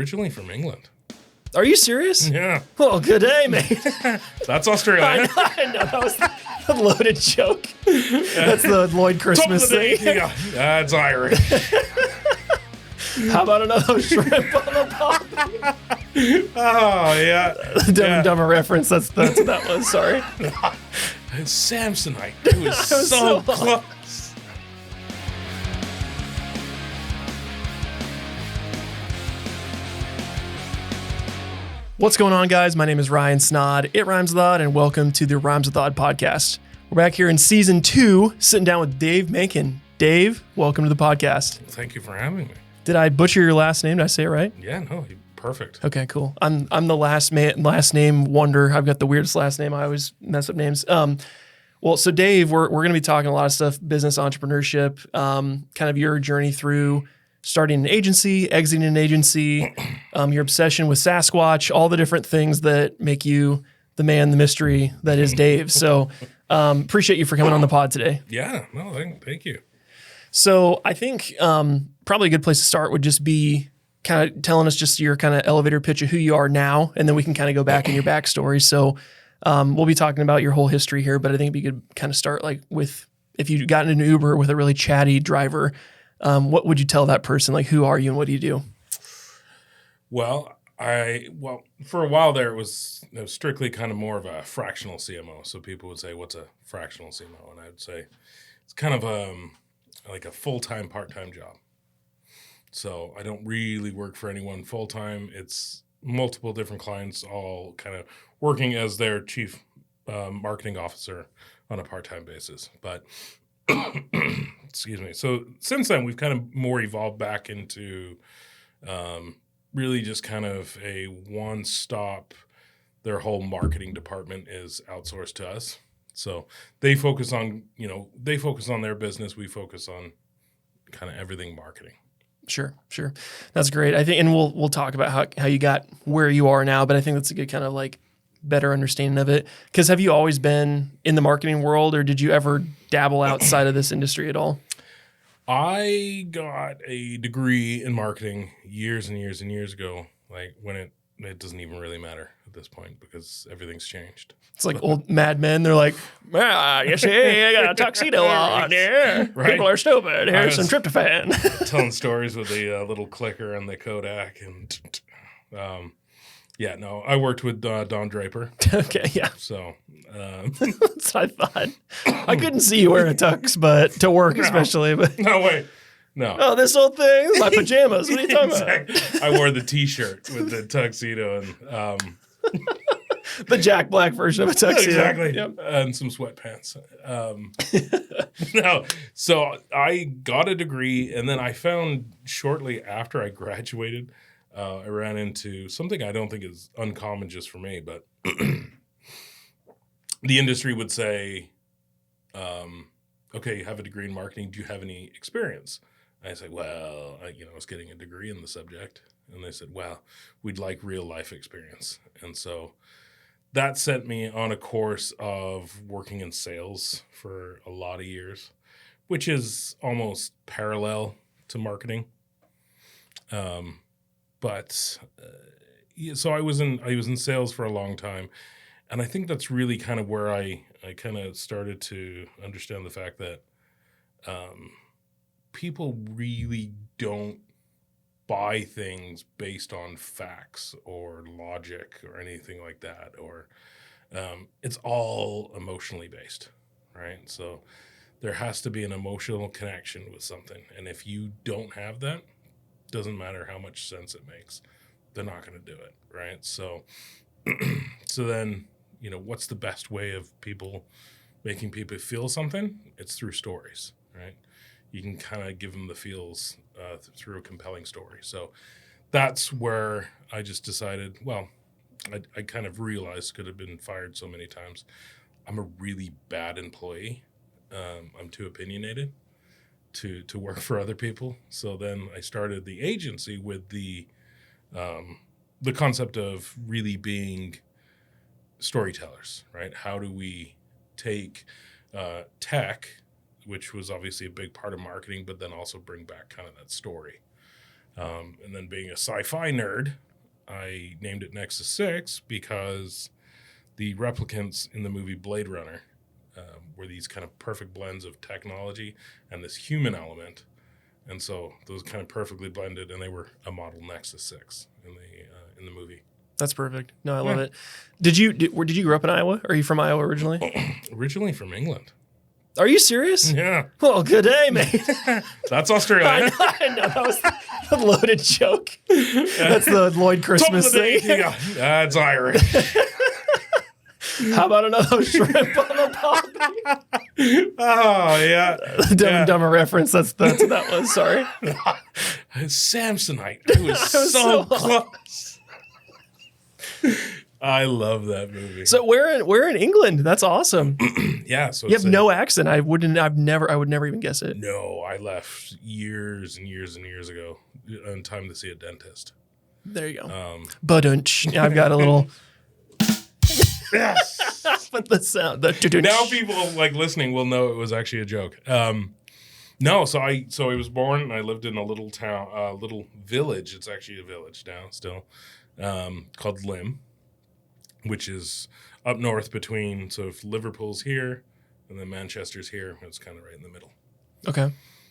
Originally from England. Are you serious? Yeah. Well, good day, mate. That's Australia. I know. That was a loaded joke. That's the Lloyd Christmas thing. Yeah, that's Irish. How about another shrimp on the pop? Oh, yeah. Dumb and Dumber reference. That's what that was. Sorry. It's Samsonite. It was so close. What's going on, guys? My name is Ryan Snaadt. It rhymes with odd, and welcome to the Rhymes with Odd podcast. We're back here in season 2, sitting down with Dave Makin. Dave, welcome to the podcast. Thank you for having me. Did I butcher your last name? Did I say it right? Yeah, no, perfect. Okay, cool. I'm the last name wonder. I've got the weirdest last name. I always mess up names. Well, so Dave, we're going to be talking a lot of stuff, business entrepreneurship, kind of your journey through starting an agency, exiting an agency, your obsession with Sasquatch, all the different things that make you the man, the mystery that is Dave. So appreciate you for coming on the pod today. Yeah, no, thank you. So I think probably a good place to start would just be kind of telling us just your kind of elevator pitch of who you are now, and then we can kind of go back in your backstory. So we'll be talking about your whole history here, but I think it'd be good to kind of start like with, if you got in an Uber with a really chatty driver, what would you tell that person? Like, who are you and what do you do? Well, for a while there, it was strictly kind of more of a fractional CMO. So people would say, what's a fractional CMO? And I would say it's kind of like a full-time, part-time job. So I don't really work for anyone full-time. It's multiple different clients all kind of working as their chief marketing officer on a part-time basis. But excuse me. So since then, we've kind of more evolved back into really just kind of a one-stop. Their whole marketing department is outsourced to us. So they focus on their business. We focus on kind of everything marketing. Sure. That's great. I think, and we'll talk about how you got where you are now, but I think that's a good kind of like better understanding of it. Because have you always been in the marketing world, or did you ever dabble outside of this industry at all? I got a degree in marketing years and years and years ago, like when it doesn't even really matter at this point because everything's changed. It's like old Mad Men. They're like, you see, I got a tuxedo on. Yeah, right. People are stupid. Here's some tryptophan. Telling stories with the little clicker and the Kodak. And yeah, no, I worked with Don Draper. Okay, yeah. So that's what I thought. I couldn't see you wearing a tux, but to work especially. But no, wait. No. Oh, this whole thing? This is my pajamas. What are you talking about? I wore the T-shirt with the tuxedo and the Jack Black version of a tuxedo. Exactly. Yep. And some sweatpants. No. So I got a degree, and then I found shortly after I graduated, I ran into something I don't think is uncommon just for me, but the industry would say, okay, you have a degree in marketing. Do you have any experience? I said, well, I was getting a degree in the subject. And they said, well, we'd like real life experience. And so that sent me on a course of working in sales for a lot of years, which is almost parallel to marketing. So I was in sales for a long time. And I think that's really kind of where I kind of started to understand the fact that people really don't buy things based on facts or logic or anything like that, or it's all emotionally based, right? So there has to be an emotional connection with something. And if you don't have that, doesn't matter how much sense it makes, they're not going to do it, right? So then, what's the best way of making people feel something? It's through stories, right? You can kind of give them the feels through a compelling story. So that's where I just decided, well, I kind of realized, could have been fired so many times, I'm a really bad employee. I'm too opinionated to work for other people. So then I started the agency with the concept of really being storytellers, right? How do we take tech, which was obviously a big part of marketing, but then also bring back kind of that story. And then being a sci-fi nerd, I named it Nexus 6 because the replicants in the movie Blade Runner were these kind of perfect blends of technology and this human element. And so those kind of perfectly blended, and they were a model Nexus 6 in the movie. That's perfect. No, I love it. Did you grow up in Iowa? Are you from Iowa originally? Originally from England. Are you serious? Yeah. Well, good day, mate. That's Australia. I know. That was a loaded joke. That's the Lloyd Christmas thing. That's Irish. How about another shrimp on the poppy? Oh, yeah. Dumb and Dumber reference. That's what that was. Sorry. Samsonite. It was so close. I love that movie. So we're in England. That's awesome. Yeah. So you have no accent. I would never even guess it. No, I left years and years and years ago on time to see a dentist. There you go. But I've got a little. Yes. But the sound. Now people like listening will know it was actually a joke. No, so I was born and I lived in a little town, little village. It's actually a village now still, called Lim, which is up north between. So if Liverpool's here and then Manchester's here, it's kind of right in the middle. Okay.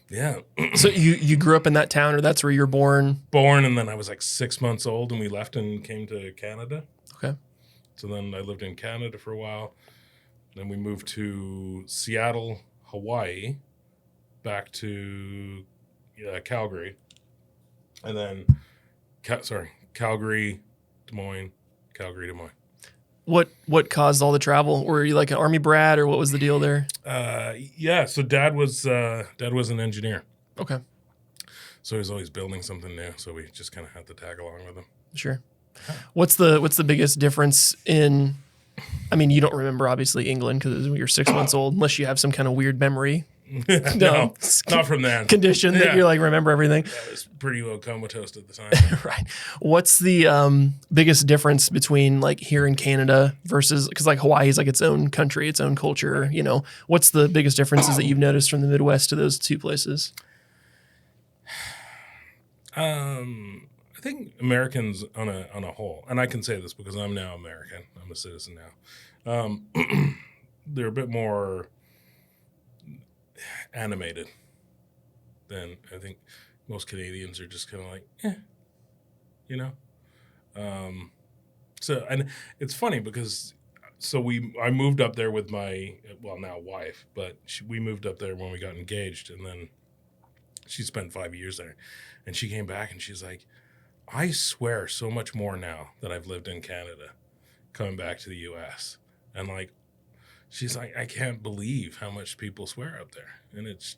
Yeah. So you grew up in that town, or that's where you're born? Born, and then I was like 6 months old, and we left and came to Canada. Okay. So then I lived in Canada for a while. Then we moved to Seattle, Hawaii, back to Calgary. And then, Calgary, Des Moines, Calgary, Des Moines. What caused all the travel? Were you like an army brat, or what was the deal there? Yeah, so dad was an engineer. Okay. So he was always building something new. So we just kind of had to tag along with him. Sure. What's the biggest difference in? I mean, you don't remember obviously England because you're 6 months old, unless you have some kind of weird memory. No, not from that condition that you like remember everything. I was pretty well comatose at the time. Right. What's the biggest difference between like here in Canada versus, because like Hawaii is like its own country, its own culture, you know, what's the biggest differences that you've noticed from the Midwest to those two places? I think Americans on a whole, and I can say this because I'm now American, I'm a citizen now. They're a bit more animated than I think most Canadians are. Just kind of like, you know. So, and it's funny because I moved up there with my now wife, but we moved up there when we got engaged, and then she spent 5 years there, and she came back and she's like, I swear so much more now that I've lived in Canada, coming back to the U.S. And like, she's like, I can't believe how much people swear up there. And it's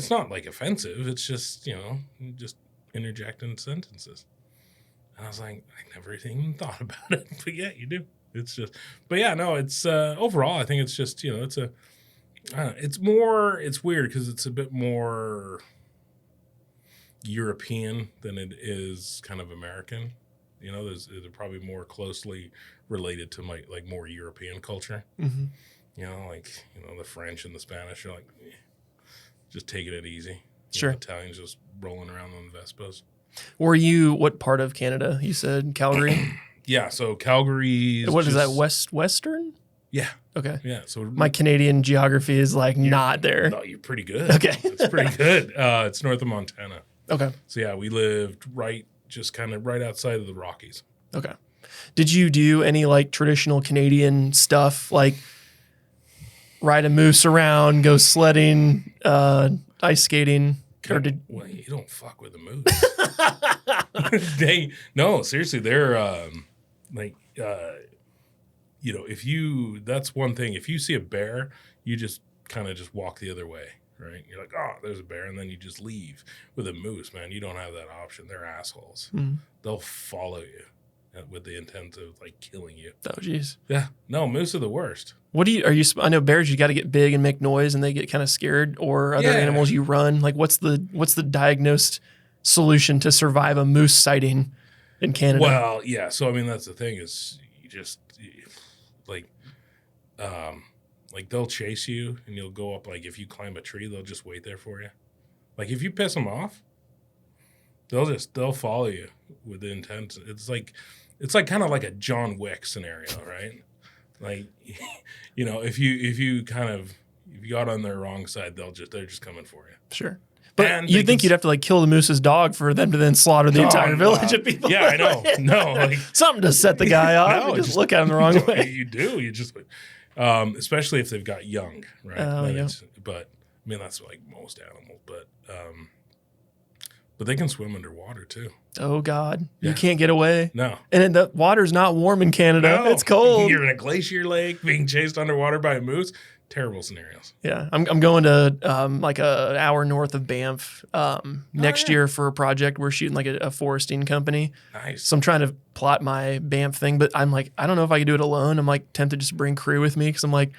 not like offensive. It's just, just interjecting sentences. And I was like, I never even thought about it. But yeah, you do. It's just, but yeah, no, it's overall, I think it's just, it's weird because it's a bit more European than it is kind of American. They're probably more closely related to like more European culture. Mm-hmm. The French and the Spanish are like, just taking it easy. Sure. Italians just rolling around on Vespas. What part of Canada? You said Calgary? Yeah, so Calgary. What is that, western? Yeah. Okay. Yeah, so my Canadian geography is like not there. No, you're pretty good. Okay. It's pretty good. It's north of Montana. Okay. So yeah, we lived just kind of right outside of the Rockies. Okay. Did you do any like traditional Canadian stuff, like ride a moose around, go sledding, ice skating? Well, you don't fuck with a moose. Seriously, they're that's one thing. If you see a bear, you just kind of just walk the other way. Right? You're like, oh, there's a bear, and then you just leave. With a moose, man, you don't have that option. They're assholes. Mm. They'll follow you with the intent of like killing you. Oh, geez. Yeah. No, moose are the worst. I know bears, you got to get big and make noise, and they get kind of scared. Or other animals, you run. Like, what's the diagnosed solution to survive a moose sighting in Canada? Well, yeah. So I mean, that's the thing is you just like they'll chase you and you'll go up. Like if you climb a tree, they'll just wait there for you. Like if you piss them off, they'll follow you with the intent. It's like kind of like a John Wick scenario, right? Like, if you got on their wrong side, they're just coming for you. Sure. But you'd think you'd have to like kill the moose's dog for them to then slaughter the entire village of people. Yeah, I know. No, like something to set the guy off. No, just look at him the wrong way. You do. You just, especially if they've got young, right? Oh, yeah. But I mean, that's like most animals. But they can swim underwater too. Oh God, you can't get away. No, and the water's not warm in Canada. No. It's cold. You're in a glacier lake being chased underwater by a moose. Terrible scenarios. Yeah, I'm going to like an hour north of Banff next year for a project. We're shooting like a foresting company. Nice. So I'm trying to plot my Banff thing, but I'm like, I don't know if I can do it alone. I'm like tempted to just bring crew with me because I'm like,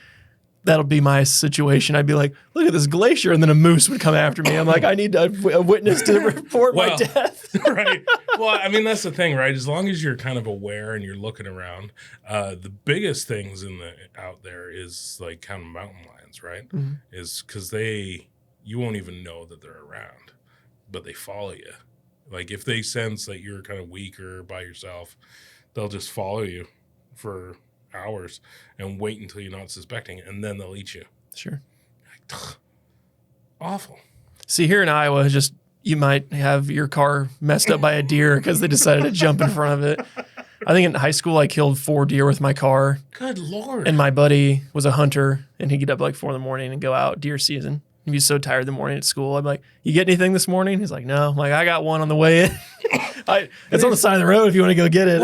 that'll be my situation. I'd be like, look at this glacier, and then a moose would come after me. I'm like, I need a witness to report my death. Right. Well, I mean, that's the thing, right? As long as you're kind of aware and you're looking around, the biggest things out there is like kind of mountain lions, right? Mm-hmm. Is because you won't even know that they're around, but they follow you. Like if they sense that you're kind of weak or by yourself, they'll just follow you for hours and wait until you're not suspecting, and then they'll eat you. Sure. Like, awful. See, here in Iowa, just you might have your car messed up by a deer because they decided to jump in front of it. I think in high school I killed 4 deer with my car. Good Lord. And my buddy was a hunter, and he'd get up like 4 a.m. and go out deer season. He'd be so tired in the morning at school. I'm like, you get anything this morning? He's like, no. I'm like, I got one on the way in. It's on the side of the road if you want to go get it.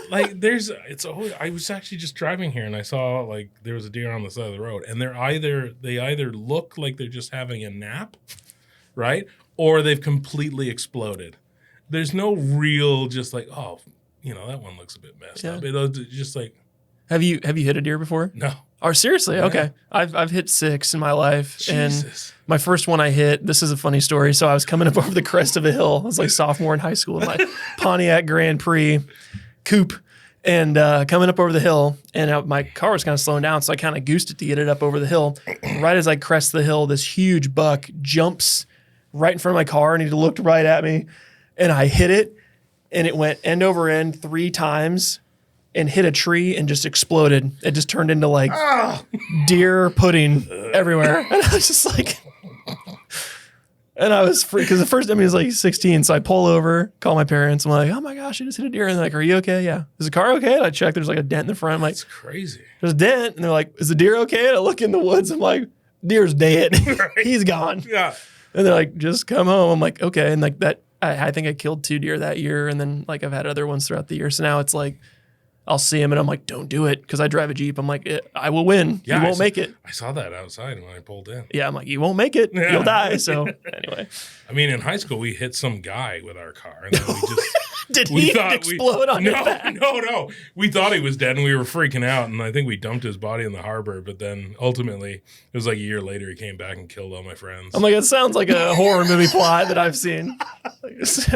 Like I was actually just driving here and I saw like there was a deer on the side of the road, and they either look like they're just having a nap, right? Or they've completely exploded. There's no real just like, oh, that one looks a bit messed up. It'll just like. Have you hit a deer before? No. Oh, seriously? Yeah. Okay. I've hit 6 in my life. Jesus. And my first one I hit, this is a funny story. So I was coming up over the crest of a hill. I was like sophomore in high school in my Pontiac Grand Prix coupe, and coming up over the hill, and my car was kind of slowing down, so I kind of goosed it to get it up over the hill. Right as I crest the hill, this huge buck jumps right in front of my car, and he looked right at me, and I hit it, and it went end over end 3 times and hit a tree and just exploded. It just turned into like deer pudding everywhere. And I was just like, and I was free because the first time he was like 16. So I pull over, call my parents. I'm like, oh my gosh, I just hit a deer. And they're like, are you okay? Yeah. Is the car okay? And I check, there's like a dent in the front. I'm like, that's crazy. There's a dent. And they're like, is the deer okay? And I look in the woods. I'm like, deer's dead. Right. He's gone. Yeah. And they're like, just come home. I'm like, okay. And like that, I think I killed 2 deer that year. And then like I've had other ones throughout the year. So now it's like, I'll see him and I'm like, don't do it. Because I drive a Jeep. I'm like, I will win. Yeah, you won't make it. I saw that outside when I pulled in. Yeah, I'm like, you won't make it. Yeah. You'll die. So anyway. I mean, in high school, we hit some guy with our car. And then we just... Did he explode on his back? No. We thought he was dead and we were freaking out. And I think we dumped his body in the harbor. But then ultimately, it was like a year later, he came back and killed all my friends. I'm like, it sounds like a horror movie plot that I've seen.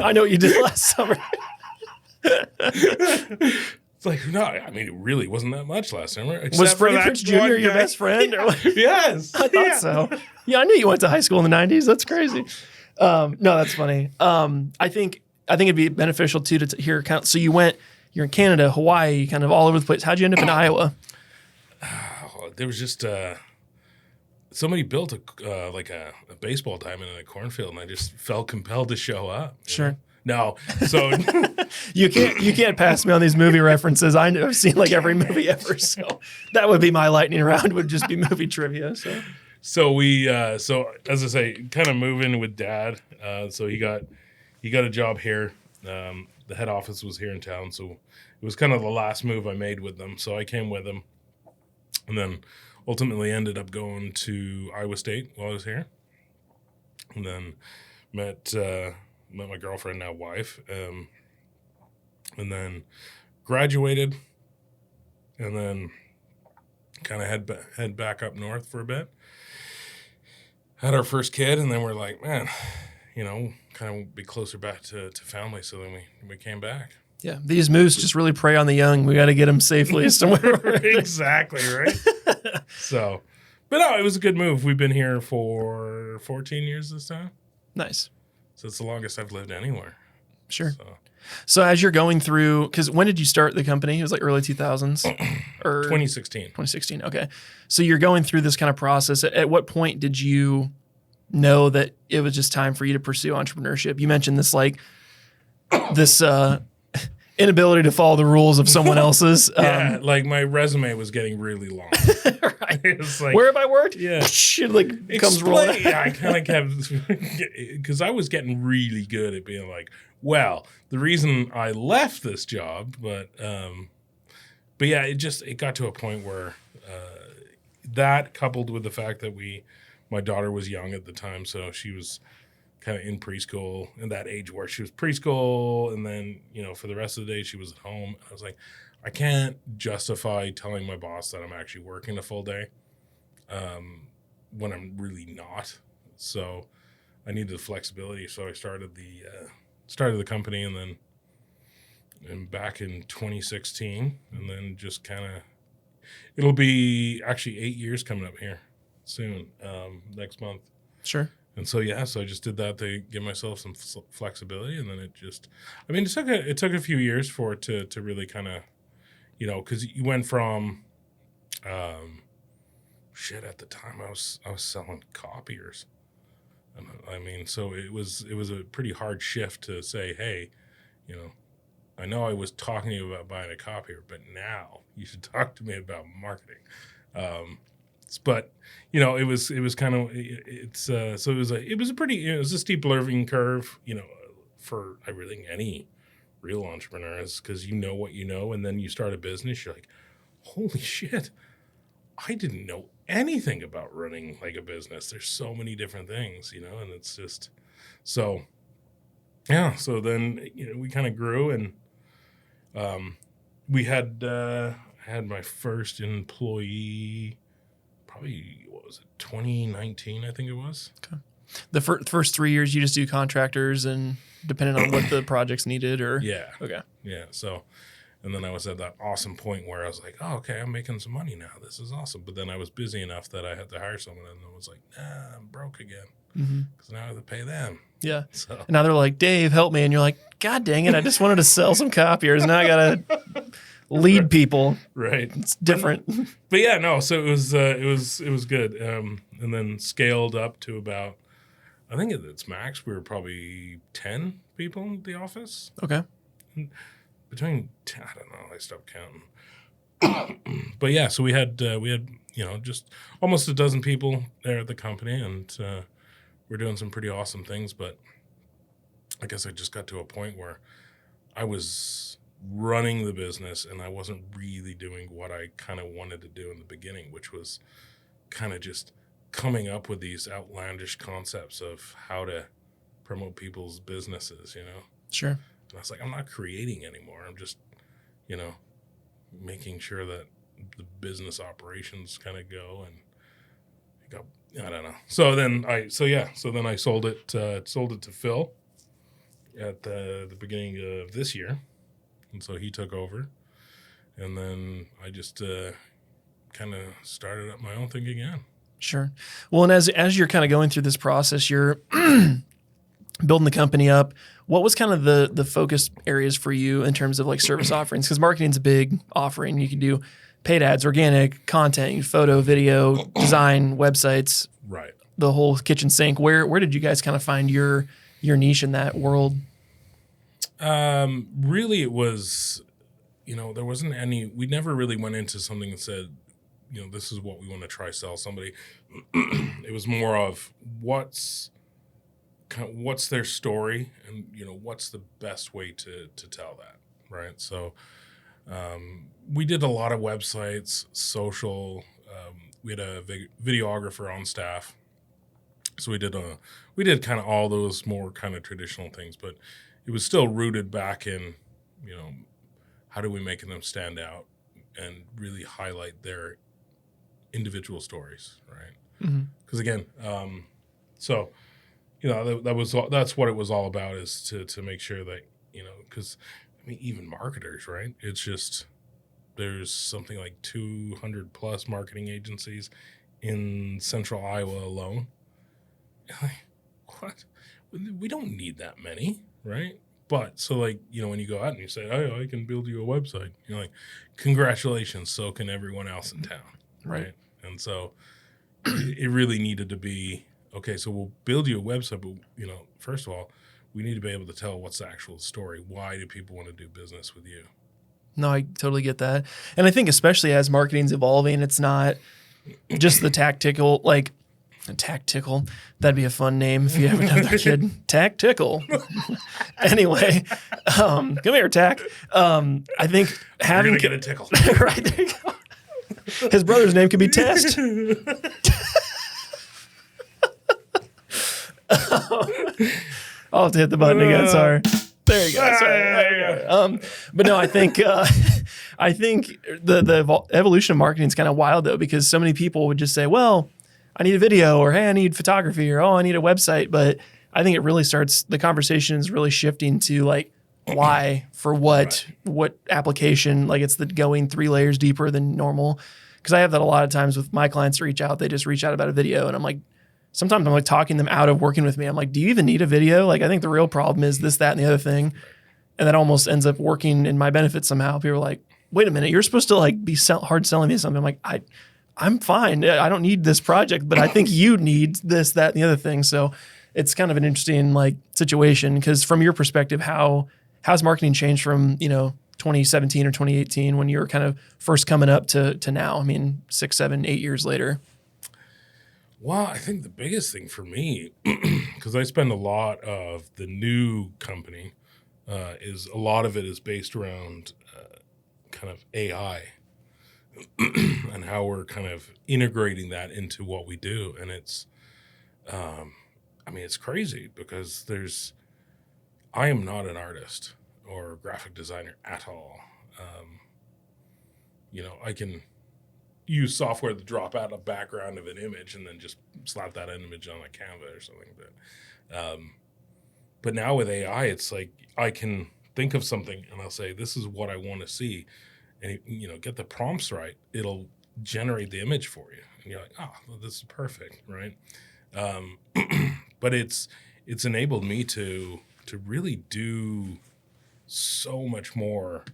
I know what you did last summer. Like, no, I mean, it really wasn't that much last summer. Was Freddie Prinze Jr. your best friend? Yeah. Yes. I thought so. Yeah, I knew you went to high school in the 90s. That's crazy. No, that's funny. I think it'd be beneficial, too, to hear. So you're in Canada, Hawaii, kind of all over the place. How'd you end up in Iowa? There was just somebody built a baseball diamond in a cornfield, and I just felt compelled to show up. Sure. No, so you can't pass me on these movie references. I've seen like every movie ever, so that would be my lightning round. Would just be movie trivia. So we as I say, kind of moving with Dad. So he got a job here. The head office was here in town, so it was kind of the last move I made with them. So I came with him, and then ultimately ended up going to Iowa State while I was here, and then met my girlfriend, now wife, and then graduated, and then kind of head back up north for a bit. Had our first kid, and then we're like, man, kind of be closer back to family. So then we came back. Yeah, these moose just really prey on the young. We got to get them safely somewhere. Exactly, right? So, but no, it was a good move. We've been here for 14 years this time. Nice. So it's the longest I've lived anywhere. Sure. So as you're going through, because when did you start the company? It was like early 2000s or 2016. 2016. Okay. So you're going through this kind of process. At what point did you know that it was just time for you to pursue entrepreneurship? You mentioned this this inability to follow the rules of someone else's. Yeah, like my resume was getting really long. Right. It's like, where have I worked? Yeah. Shit, like comes rolling. Yeah, I kind of kept, because I was getting really good at being like, well, the reason I left this job, but yeah, it got to a point where that coupled with the fact that my daughter was young at the time, so she was kind of in preschool, in that age where she was preschool, and then, for the rest of the day she was at home. I was like, I can't justify telling my boss that I'm actually working a full day when I'm really not. So I needed the flexibility. So I started the company, and back in 2016, and then just kind of, it'll be actually 8 years coming up here soon, next month. Sure. And so, so I just did that to give myself some flexibility. And then it took a few years for it to really kind of, because you went from, at the time I was selling copiers. And so it was a pretty hard shift to say, hey, I know I was talking to you about buying a copier, but now you should talk to me about marketing. But it was kind of, so it was a steep learning curve, for everything any real entrepreneur is, because what you know, and then you start a business, you're like, holy shit, I didn't know anything about running like a business. There's so many different things, and it's just, so yeah. So then, we kind of grew, and we had my first employee, probably, 2019, I think it was. Okay. The first 3 years you just do contractors and depending on what the projects needed, or? Yeah. Okay. Yeah. So, and then I was at that awesome point where I was like, oh, okay, I'm making some money now. This is awesome. But then I was busy enough that I had to hire someone, and I was like, nah, I'm broke again. Because now I have to pay them. Yeah. So. And now they're like, Dave, help me. And you're like, God dang it, I just wanted to sell some copiers. Now I got to lead people. Right. It's different. But yeah, no, so it was good. And then scaled up to about, I think at its max, we were probably 10 people in the office. Okay. Between, I don't know, I stopped counting. But yeah, so we had just almost a dozen people there at the company, and we're doing some pretty awesome things. But I guess I just got to a point where I was running the business and I wasn't really doing what I kind of wanted to do in the beginning, which was kind of just coming up with these outlandish concepts of how to promote people's businesses, Sure. And I was like, I'm not creating anymore. I'm just, making sure that the business operations kind of go, and I don't know. So then I sold it to Phil at the beginning of this year. And so he took over, and then I just kind of started up my own thing again. Sure. Well, and as you're kind of going through this process, you're building the company up. What was kind of the focus areas for you in terms of like service offerings? Because marketing's a big offering. You can do paid ads, organic content, photo, video, design, websites, right? The whole kitchen sink. Where did you guys kind of find your niche in that world? Really, it was, there wasn't any. We never really went into something and said, this is what we want to try sell somebody. It was more of what's their story, and what's the best way to tell that, right? So we did a lot of websites, social. We had a videographer on staff, so we did kind of all those more kind of traditional things, but it was still rooted back in, how do we make them stand out and really highlight their individual stories, right? Because again, so that's what it was all about, is to make sure that because even marketers, right? It's just there's something like 200 plus marketing agencies in Central Iowa alone. Like, what? We don't need that many, right? But so like, when you go out and you say, oh, I can build you a website, you're like, congratulations. So can everyone else in town. Right. And so it really needed to be, okay, so we'll build you a website, but first of all, we need to be able to tell what's the actual story. Why do people want to do business with you? No, I totally get that. And I think especially as marketing's evolving, it's not just the tactical, that'd be a fun name if you have another kid. Tactical. Anyway, come here, Tack. I think having... You're going to get a tickle. Right, there you go. His brother's name could be Test. I'll have to hit the button again. Sorry. There you go. Sorry. There you go. But no, I think the evolution of marketing is kind of wild though, because so many people would just say, well, I need a video, or hey, I need photography, or oh, I need a website. But I think it really starts, the conversation is really shifting to like, why, for what, what application, like it's the going 3 layers deeper than normal. Because I have that a lot of times with my clients reach out, they just reach out about a video. And I'm like, sometimes I'm like talking them out of working with me. I'm like, do you even need a video? Like, I think the real problem is this, that, and the other thing. And that almost ends up working in my benefit somehow. People are like, wait a minute, you're supposed to like be hard selling me something. I'm like, I'm fine. I don't need this project, but I think you need this, that, and the other thing. So it's kind of an interesting like situation, because from your perspective, how's marketing changed from, 2017 or 2018 when you were kind of first coming up to now? I mean, 6, 7, 8 years later. Well, I think the biggest thing for me, because I spend a lot of the new company, is a lot of it is based around kind of AI and how we're kind of integrating that into what we do. And it's, it's crazy because I am not an artist or a graphic designer at all. I can use software to drop out a background of an image and then just slap that image on a Canva or something. But now with AI, it's like I can think of something and I'll say, this is what I want to see. And, get the prompts right. It'll generate the image for you. And you're like, oh, well, this is perfect, right? But it's enabled me to really do so much more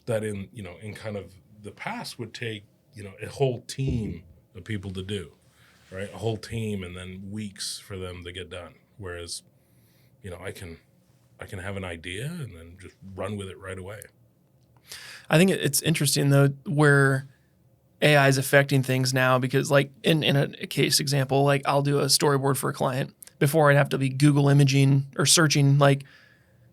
that in kind of the past would take, a whole team of people to do, right? A whole team and then weeks for them to get done. Whereas, I can have an idea and then just run with it right away. I think it's interesting though, where AI is affecting things now, because like in a case example, like I'll do a storyboard for a client. Before I'd have to be Google imaging or searching like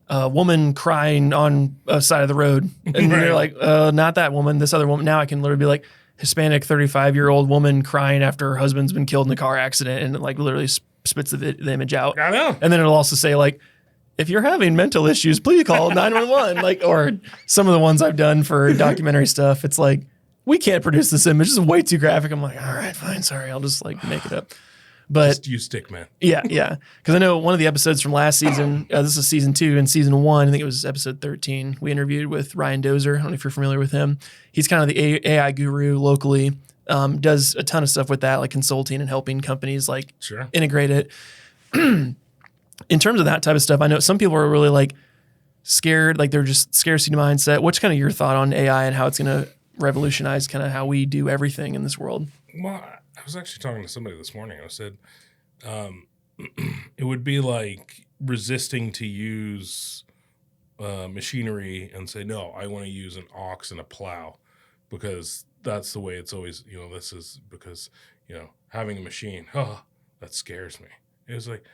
a woman crying on a side of the road. And Right. you're like, not that woman, this other woman. Now I can literally be like Hispanic 35-year-old woman crying after her husband's been killed in a car accident, and it like literally spits the image out. I know. And then it'll also say like, if you're having mental issues, please call 911. Like, or some of the ones I've done for documentary stuff, it's like, we can't produce this image. This is way too graphic. I'm like, all right, fine, sorry. I'll just like make it up. But Just use Stickman. yeah. Because I know one of the episodes from last season, this is season 2, and season 1, I think it was episode 13, we interviewed with Ryan Dozer. I don't know if you're familiar with him. He's kind of the AI guru locally, does a ton of stuff with that, like consulting and helping companies like Sure. integrate it. In terms of that type of stuff, I know some people are really like scared, like they're just scarcity mindset. What's kind of your thought on AI and how it's going to revolutionize kind of how we do everything in this world? Well, I was actually talking to somebody this morning. I said, it would be like resisting to use machinery and say, no, I want to use an ox and a plow because that's the way it's always, this is because, having a machine, that scares me. It was like,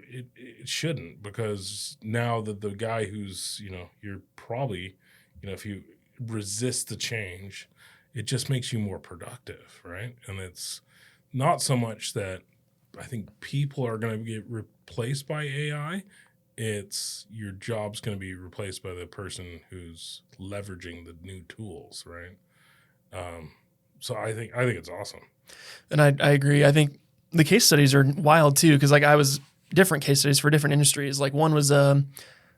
it shouldn't, because now that the guy who's, you're probably, if you resist the change, it just makes you more productive, right? And it's not so much that I think people are going to get replaced by AI. It's your job's going to be replaced by the person who's leveraging the new tools, right? So I think it's awesome. And I agree. I think the case studies are wild too, because like I was different case studies for different industries. Like one was a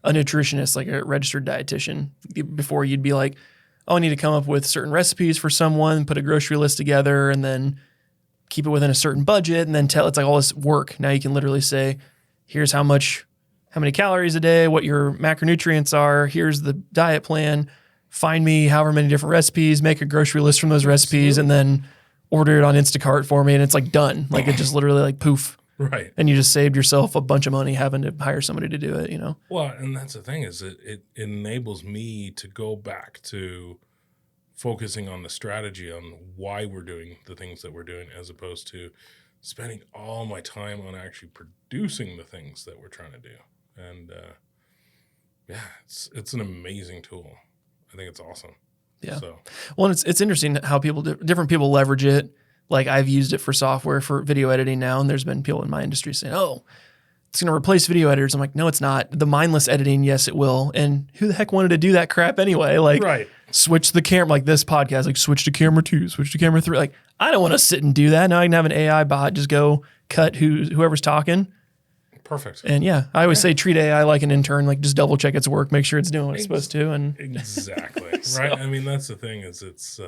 nutritionist, like a registered dietitian. Before you'd be like, oh, I need to come up with certain recipes for someone, put a grocery list together, and then keep it within a certain budget, and then tell it's like all this work. Now you can literally say, here's how many calories a day, what your macronutrients are. Here's the diet plan. Find me however many different recipes, make a grocery list from those recipes, and then order it on Instacart for me. And it's like done. Like it just literally like poof. Right. And you just saved yourself a bunch of money having to hire somebody to do it, you know? Well, and that's the thing is it enables me to go back to focusing on the strategy on why we're doing the things that we're doing, as opposed to spending all my time on actually producing the things that we're trying to do. And it's an amazing tool. I think it's awesome. Yeah. So, well, and it's interesting how different people leverage it. Like I've used it for software for video editing now, and there's been people in my industry saying, "Oh, it's going to replace video editors." I'm like, "No, it's not. The mindless editing, yes, it will." And who the heck wanted to do that crap anyway? Like, right. Switch the camera, like this podcast, like switch to camera 2, switch to camera 3. Like, I don't want to sit and do that. Now I can have an AI bot just go cut whoever's talking. Perfect. And yeah, I always say treat AI like an intern, like just double check its work, make sure it's doing what it's supposed to. And exactly. So. Right. I mean, that's the thing is it's,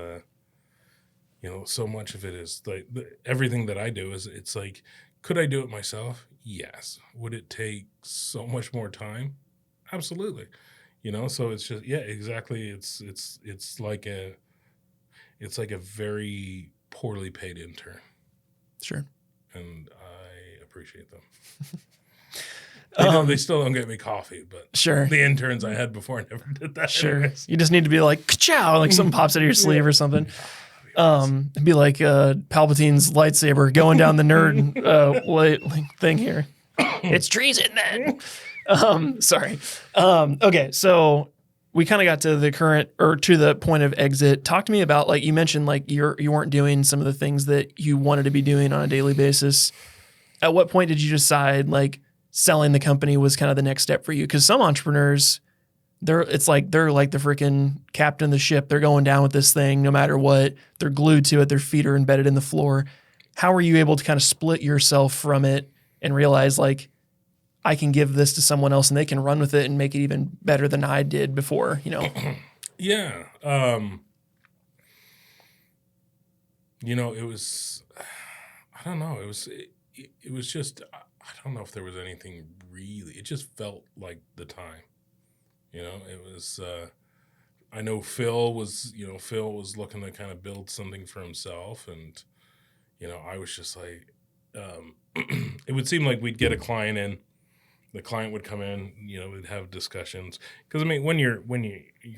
so much of it is like everything that I do is it's like, could I do it myself? Yes. Would it take so much more time? Absolutely. So it's just, yeah, exactly. It's like a very poorly paid intern. Sure. And I appreciate them. They still don't get me coffee, but sure. The interns I had before never did that. Sure. Anyways. You just need to be like, ka-chow, like something pops out of your sleeve or something. It'd be like Palpatine's lightsaber going down the nerd thing here. It's treason then. Sorry. Okay, so we kind of got to the current or to the point of exit. Talk to me about, like you mentioned, like you weren't doing some of the things that you wanted to be doing on a daily basis. At what point did you decide like selling the company was kind of the next step for you? Because some entrepreneurs, they're like the freaking captain of the ship. They're going down with this thing no matter what. They're glued to it. Their feet are embedded in the floor. How were you able to kind of split yourself from it and realize like, I can give this to someone else and they can run with it and make it even better than I did before, Yeah. It was, I don't know. It was just, I don't know if there was anything really, it just felt like the time, it was, I know Phil was looking to kind of build something for himself. And, I was just like, it would seem like we'd get a client in, the client would come in, we'd have discussions. Because I mean, when you're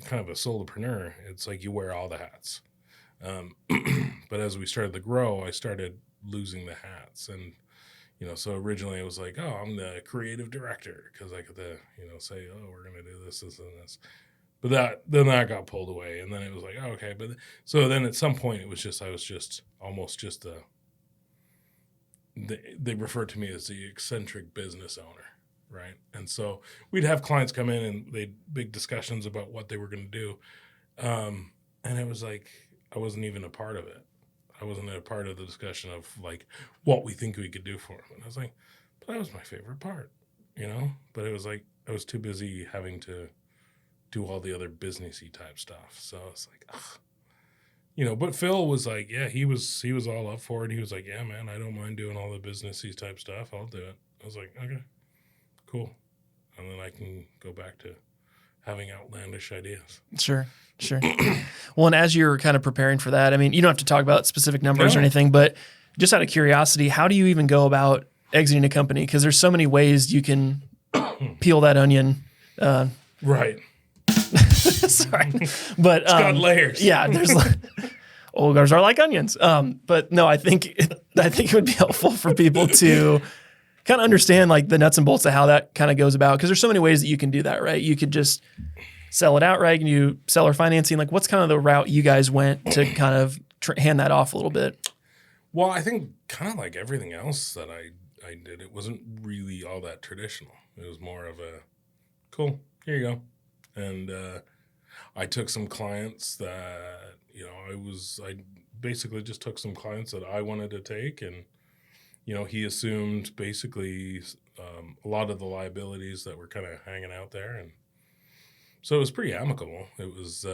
kind of a solopreneur, it's like you wear all the hats. But as we started to grow, I started losing the hats, and so originally it was like, oh, I'm the creative director because I could, say, oh, we're gonna do this, this, and this. But then that got pulled away, and then it was like, oh, okay. But so then at some point it was just I was just almost just they referred to me as the eccentric business owner. Right. And so we'd have clients come in and they'd big discussions about what they were going to do. And it was like, I wasn't even a part of it. I wasn't a part of the discussion of like what we think we could do for them. And I was like, but that was my favorite part, but it was like, I was too busy having to do all the other businessy type stuff. So it's like, ugh. But Phil was like, yeah, he was all up for it. He was like, yeah, man, I don't mind doing all the businessy type stuff. I'll do it. I was like, okay. Cool. And then I can go back to having outlandish ideas. Sure. Well, and as you're kind of preparing for that, I mean, you don't have to talk about specific numbers or anything, but just out of curiosity, how do you even go about exiting a company? Because there's so many ways you can peel that onion. Right. Sorry. But it's got layers. Yeah, there's ogres are like onions. But no, I think it would be helpful for people to kind of understand like the nuts and bolts of how that kind of goes about. Because there's so many ways that you can do that, right? You could just sell it outright and you seller financing. Like what's kind of the route you guys went to kind of hand that off a little bit? Well, I think kind of like everything else that I did, it wasn't really all that traditional. It was more of a, cool, here you go. And I took some clients that, I basically just took some clients that I wanted to take, and he assumed basically a lot of the liabilities that were kind of hanging out there. And so it was pretty amicable. It was,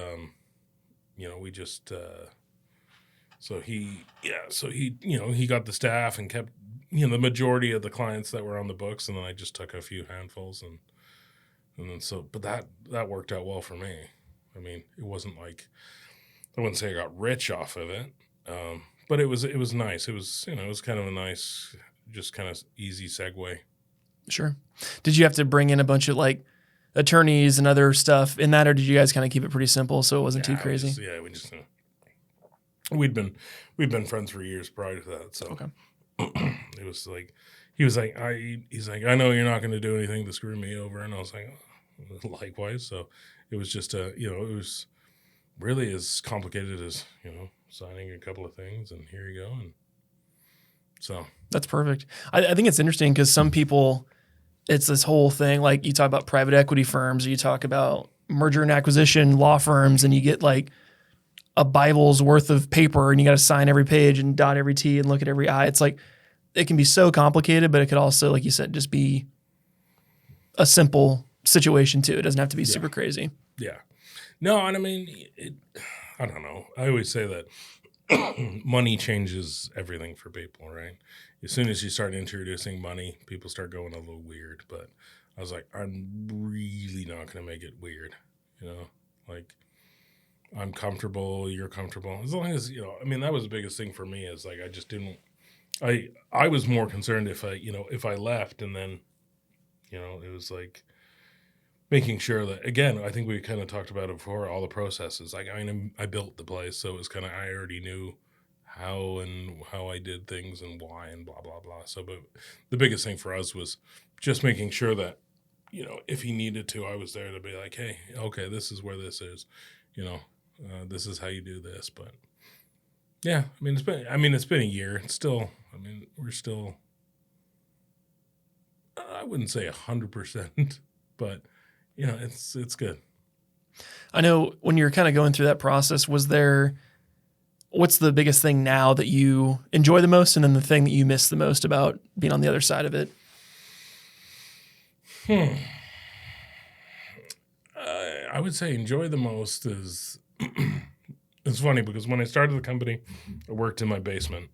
we just, he got the staff and kept the majority of the clients that were on the books, and then I just took a few handfuls, and then but that worked out well for me. I mean, it wasn't like, I wouldn't say I got rich off of it, but it was nice. It was, it was kind of a nice, just kind of easy segue. Sure. Did you have to bring in a bunch of like attorneys and other stuff in that, or did you guys kind of keep it pretty simple so it wasn't too crazy? We'd been friends for years prior to that, so okay. It was like, he's like, I know you're not going to do anything to screw me over, and I was like, oh, likewise. So it was just it was really as complicated as signing a couple of things, and here you go, and so that's perfect. I think it's interesting because some people, it's this whole thing, like you talk about private equity firms, or you talk about merger and acquisition law firms, and you get like a Bible's worth of paper and you got to sign every page and dot every T and look at every I. It's like, it can be so complicated, but it could also, like you said, just be a simple situation too. It doesn't have to be super crazy. Yeah. No, and I mean, I don't know. I always say that money changes everything for people, right? As soon as you start introducing money, people start going a little weird. But I was like, I'm really not going to make it weird, like, I'm comfortable, you're comfortable. As long as, I mean, that was the biggest thing for me, is like, I just didn't, I was more concerned if I left, and then, it was like making sure that, again, I think we kind of talked about it before, all the processes. Like, I built the place, so it was kind of, I already knew how I did things and why and blah, blah, blah. So, but the biggest thing for us was just making sure that, if he needed to, I was there to be like, hey, okay, this is where this is, this is how you do this. But yeah, I mean, it's been a year. It's still, we're still, I wouldn't say 100%, but it's good. I know when you're kind of going through that process, what's the biggest thing now that you enjoy the most, and then the thing that you miss the most about being on the other side of it? I would say enjoy the most is, it's funny because when I started the company, I worked in my basement,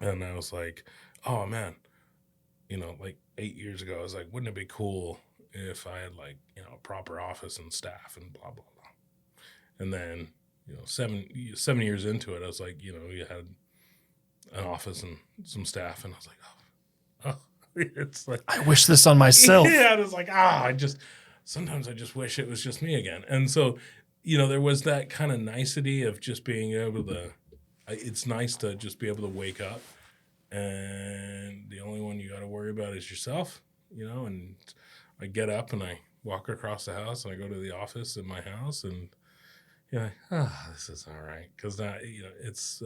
and I was like, oh man, like 8 years ago, I was like, wouldn't it be cool if I had like, a proper office and staff and blah, blah, blah. And then, 7 years into it, I was like, you had an office and some staff, and I was like, oh, it's like, I wish this on myself. Yeah, I was like, sometimes I just wish it was just me again. And so, there was that kind of nicety of just being able to, it's nice to just be able to wake up, and the only one you got to worry about is yourself, and I get up and I walk across the house and I go to the office in my house, and this is all right. Cause that, it's,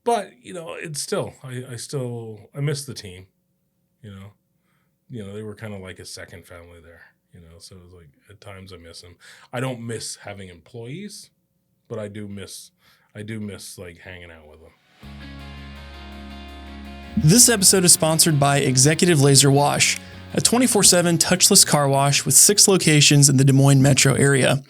but it's still, I miss the team, they were kind of like a second family there. So it was like, at times I miss them. I don't miss having employees, but I do miss like hanging out with them. This episode is sponsored by Executive Laser Wash, a 24/7 touchless car wash with 6 locations in the Des Moines metro area.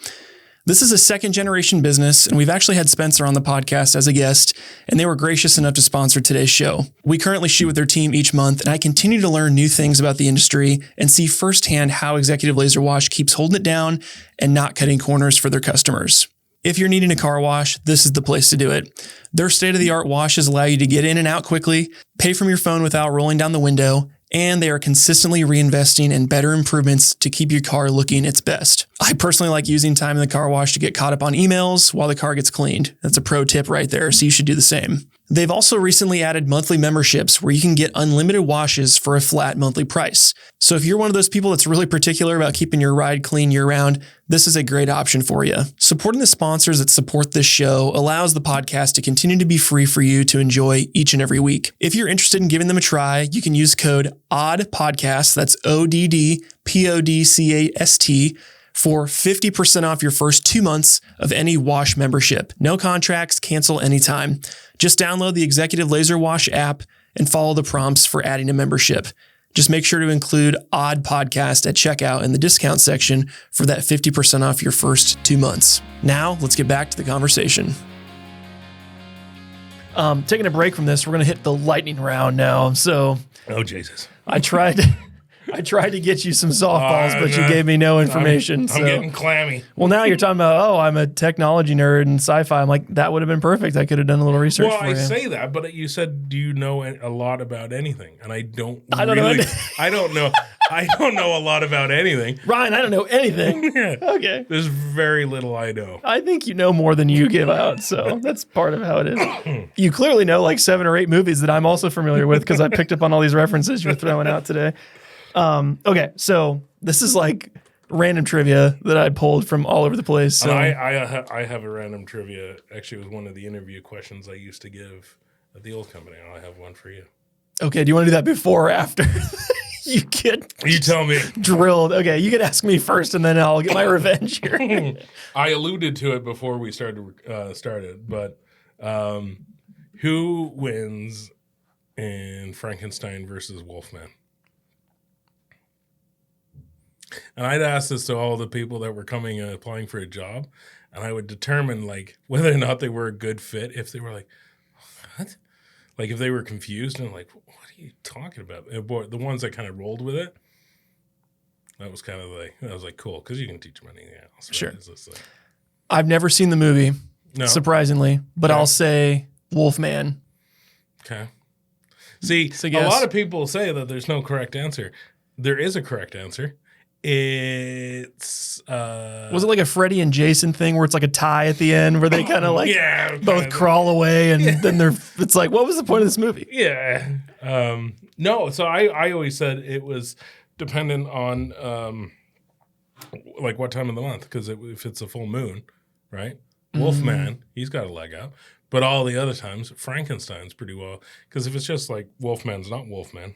This is a second-generation business, and we've actually had Spencer on the podcast as a guest, and they were gracious enough to sponsor today's show. We currently shoot with their team each month, and I continue to learn new things about the industry and see firsthand how Executive Laser Wash keeps holding it down and not cutting corners for their customers. If you're needing a car wash, this is the place to do it. Their state-of-the-art washes allow you to get in and out quickly, pay from your phone without rolling down the window, and they are consistently reinvesting in better improvements to keep your car looking its best. I personally like using time in the car wash to get caught up on emails while the car gets cleaned. That's a pro tip right there, so you should do the same. They've also recently added monthly memberships where you can get unlimited washes for a flat monthly price. So if you're one of those people that's really particular about keeping your ride clean year-round, this is a great option for you. Supporting the sponsors that support this show allows the podcast to continue to be free for you to enjoy each and every week. If you're interested in giving them a try, you can use code ODDPODCAST, that's ODDPODCAST, for 50% off your first 2 months of any wash membership. No contracts, cancel anytime. Just download the Executive Laser Wash app and follow the prompts for adding a membership. Just make sure to include Odd Podcast at checkout in the discount section for that 50% off your first 2 months. Now, let's get back to the conversation. Taking a break from this, we're going to hit the lightning round now. So Oh, Jesus. I tried to get you some softballs, but you gave me no information. I'm getting clammy. Well, now you're talking about, oh, I'm a technology nerd and sci-fi. I'm like, that would have been perfect. I could have done a little research Well, for I you. say that, but you said, do you know a lot about anything? And I don't I don't really, know. I don't know. I don't know a lot about anything. Ryan, I don't know anything. Yeah. Okay. There's very little I know. I think you know more than you give out, so that's part of how it is. You clearly know like 7 or 8 movies that I'm also familiar with because I picked up on all these references you're throwing out today. Okay, so this is like random trivia that I pulled from all over the place. So And I have a random trivia. Actually, it was one of the interview questions I used to give at the old company. And I have one for you. okay, do you want to do that before or after? You get You tell me. drilled. Okay, you can ask me first, and then I'll get my revenge here. I alluded to it before we started, but who wins in Frankenstein versus Wolfman? And I'd ask this to all the people that were coming and applying for a job, and I would determine like whether or not they were a good fit. If they were like, what? Like if they were confused and like, what are you talking about? And boy, the ones that kind of rolled with it, that was kind of like, I was like, cool, because you can teach them anything else. Right? Sure. It's just like, I've never seen the movie, no. surprisingly, but Okay. I'll say Wolfman. Okay. See, So a guess. lot of people say that there's no correct answer. There is a correct answer. It's Was it like a Freddy and Jason thing where it's like a tie at the end where they kind of like yeah, both kinda. crawl away and then it's like, what was the point of this movie? Yeah. No, so I always said it was dependent on like what time of the month, because if it's a full moon, right? Wolfman, he's got a leg up. But all the other times, Frankenstein's pretty well, because if it's just like Wolfman's not Wolfman.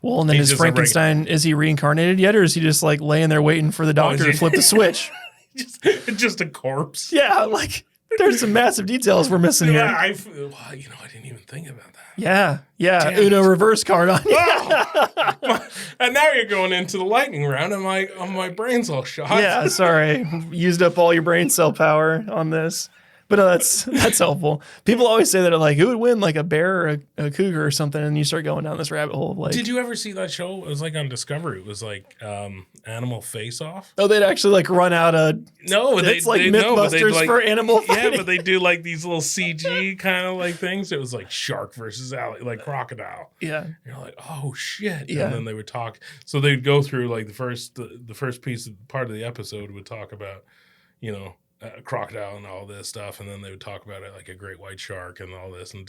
Well, and then He's is just a Frankenstein, is he reincarnated yet, or is he just like laying there waiting for the doctor to he- flip the switch? just a corpse. Yeah, like there's some massive details we're missing here. I didn't even think about that. Yeah, Damn Uno it. reverse card on you. Oh! And now you're going into the lightning round, and my brain's all shot. Yeah, sorry. Used up all your brain cell power on this. But that's helpful. People always say that like who would win, like a bear or a cougar or something, and you start going down this rabbit hole of like, Did you ever see that show? It was like on Discovery. It was like Animal Face Off. oh, they'd actually like run out a No, it's like Mythbusters for animal fighting. Yeah, but they do like these little CG kind of like things. It was like shark versus like crocodile. Yeah. You're like, oh shit! Yeah. And then they would talk. So they'd go through like the first piece of part of the episode would talk about, a crocodile and all this stuff, and then they would talk about it like a great white shark and all this, and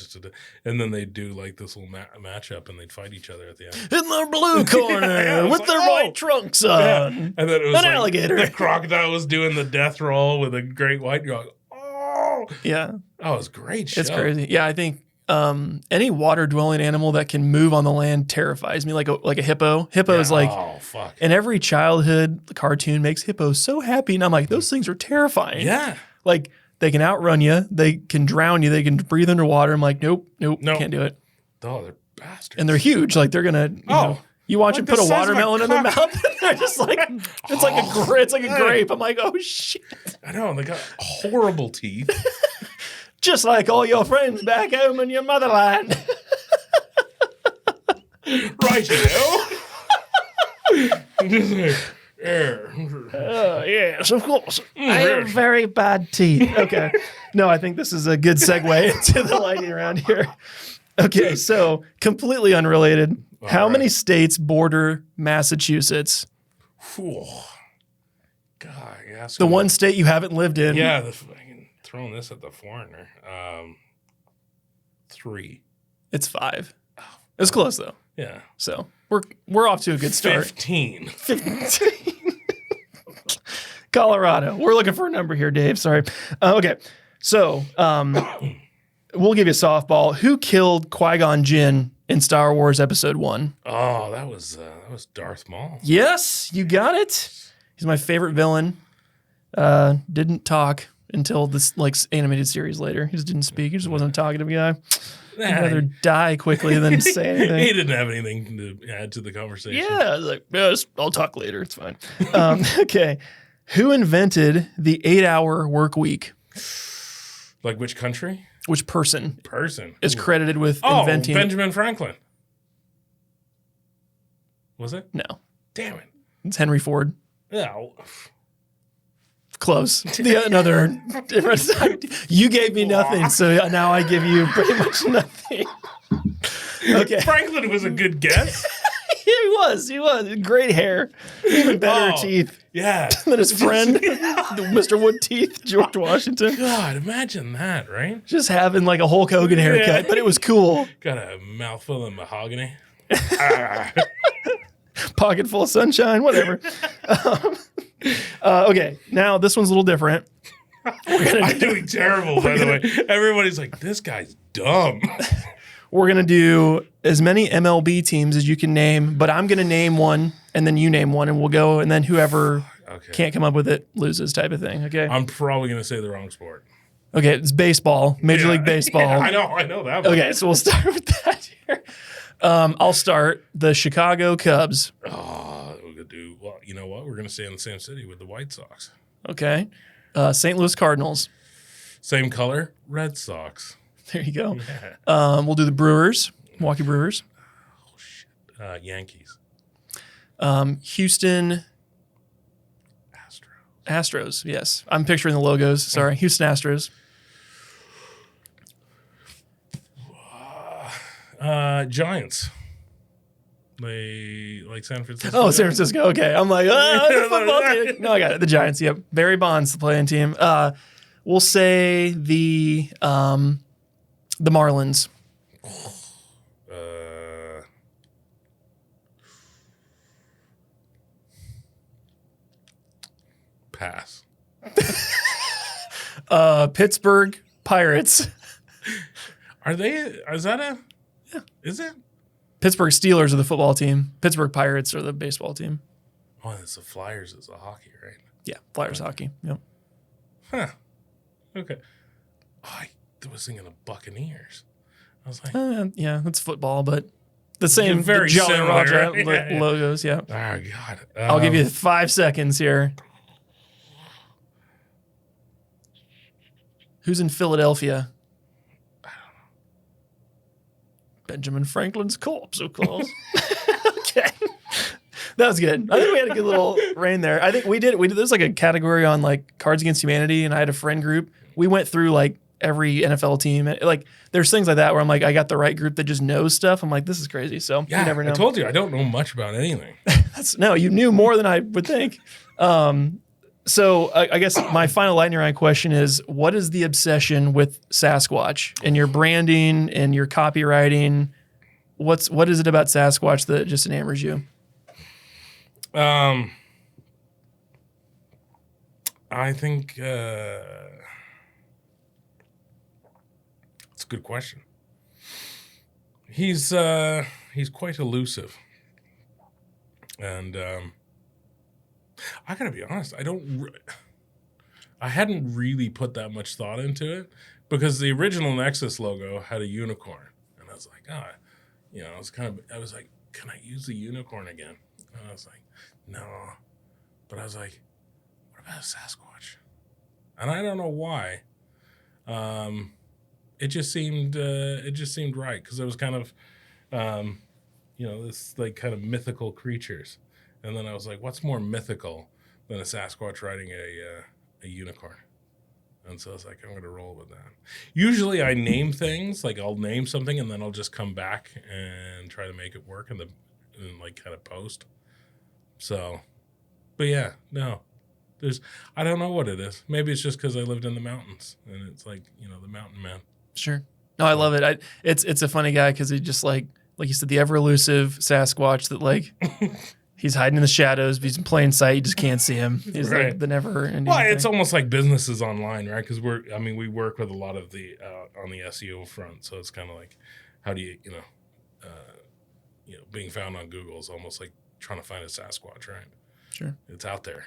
then they'd do like this little matchup, and they'd fight each other at the end. In the blue corner Yeah, I was with like, their oh. white trunks Yeah. on. And then it was An like alligator. the crocodile was doing the death roll with a great white. You're like, oh, Yeah, that was a great show. it's crazy. Yeah, I think any water dwelling animal that can move on the land terrifies me. Like a hippo. Hippo is like, oh fuck. and every childhood cartoon makes hippos so happy, and I'm like, those things are terrifying. Yeah. Like they can outrun you, they can drown you, they can breathe underwater. I'm like, nope, can't do it. Oh, they're bastards. And they're huge. Like they're gonna. You watch Like them put the a size of a watermelon in their cock. mouth. And they're just like it's like a grape. I'm like, oh shit. I know, they got horrible teeth. Just like all your friends back home in your motherland. Right, Just like, Yes, of course. I have very bad teeth. Okay. No, I think this is a good segue into the lightning round here. Okay, so completely unrelated. How right. many states border Massachusetts? Whew. God, yeah. The one state you haven't lived in. Yeah, fucking throwing this at the foreigner. 3. It's 5. It's close though. Yeah. So we're off to a good start. 15. 15. Colorado. We're looking for a number here, Dave. Sorry. Okay. So we'll give you a softball. Who killed Qui-Gon Jinn in Star Wars Episode 1? Oh, that was Darth Maul. Yes, you got it. He's my favorite villain. Didn't talk until this like animated series later. He just didn't speak. He just wasn't a talkative guy. He'd rather die quickly than say anything. He didn't have anything to add to the conversation. Yeah, I was like, yes, I'll talk later. It's fine. Okay. Who invented the 8-hour work week? Like which country? Which person Person is credited with Oh, inventing? Benjamin Franklin. Was it? No, Damn it. it's Henry Ford. Yeah. Close. Another different side. You gave me nothing, so now I give you pretty much nothing. Okay. Franklin was a good guess. He was. Great hair. Even better teeth Yeah. than his friend, Mr. Wood Teeth, George Washington. God, imagine that, right? Just having like a Hulk Hogan haircut, but it was cool. Got a mouthful of mahogany. Pocket full of sunshine, whatever. Okay, now this one's a little different. I'm doing terrible, by the way. Everybody's like, this guy's dumb. We're going to do as many MLB teams as you can name, but I'm going to name one, and then you name one, and we'll go, and then whoever can't come up with it loses type of thing, okay? I'm probably going to say the wrong sport. Okay, it's baseball, Major League Baseball. Yeah, I know that one. Okay, so we'll start with that here. I'll start the Chicago Cubs. Oh, we're going to do, well, you know what? We're going to stay in the same city with the White Sox. Okay. St. Louis Cardinals. Same color, Red Sox. There you go. Yeah. We'll do the Brewers, Milwaukee Brewers. Oh, shit. Yankees. Houston Astros, yes. I'm picturing the logos. Sorry. Houston Astros. Giants. They like San Francisco. Oh, San Francisco. Okay. I'm like, the football team. No, I got it. The Giants. Yep. Barry Bonds, the playing team. We'll say the Marlins. Pass. Pittsburgh Pirates. Are they? Is that a? Yeah. Is it? Pittsburgh Steelers are the football team. Pittsburgh Pirates are the baseball team. Oh, it's the Flyers is the hockey, right? Yeah, Flyers hockey. Yep. Huh. Okay. Oh, I was thinking of Buccaneers. I was like, yeah, that's football, but the same very Jolly similar, Roger right? Yeah. logos. Yeah. oh God. I'll give you 5 seconds here. Who's in Philadelphia? I don't know. Benjamin Franklin's corpse, of course. Okay. That was good. I think we had a good little reign there. I think we did. There's like a category on like Cards Against Humanity, and I had a friend group. We went through like every NFL team. Like there's things like that where I'm like, I got the right group that just knows stuff. I'm like, this is crazy. So Yeah, you never know. I told you I don't know much about anything. No, you knew more than I would think. So I guess my final lightning round question is, what is the obsession with Sasquatch and your branding and your copywriting? What is it about Sasquatch that just enamors you? I think it's a good question. He's quite elusive, and I gotta be honest. I hadn't really put that much thought into it because the original Nexus logo had a unicorn, and I was like, I was like, can I use the unicorn again? And I was like, no, but I was like, what about a Sasquatch? And I don't know why. It just seemed right because it was kind of, this like kind of mythical creatures. And then I was like, what's more mythical than a Sasquatch riding a unicorn? And so I was like, I'm going to roll with that. Usually I name things, like I'll name something and then I'll just come back and try to make it work and like kind of post. So, but yeah, no. I don't know what it is. Maybe it's just because I lived in the mountains and it's like, the mountain man. Sure. No, I love it. It's a funny guy because he just like you said, the ever elusive Sasquatch that like he's hiding in the shadows, but he's in plain sight. You just can't see him. He's right. like the never ending. Well, it's almost like businesses online, right? Because we work with a lot of the on the SEO front, so it's kind of like, how do you, being found on Google is almost like trying to find a Sasquatch, right? Sure. It's out there,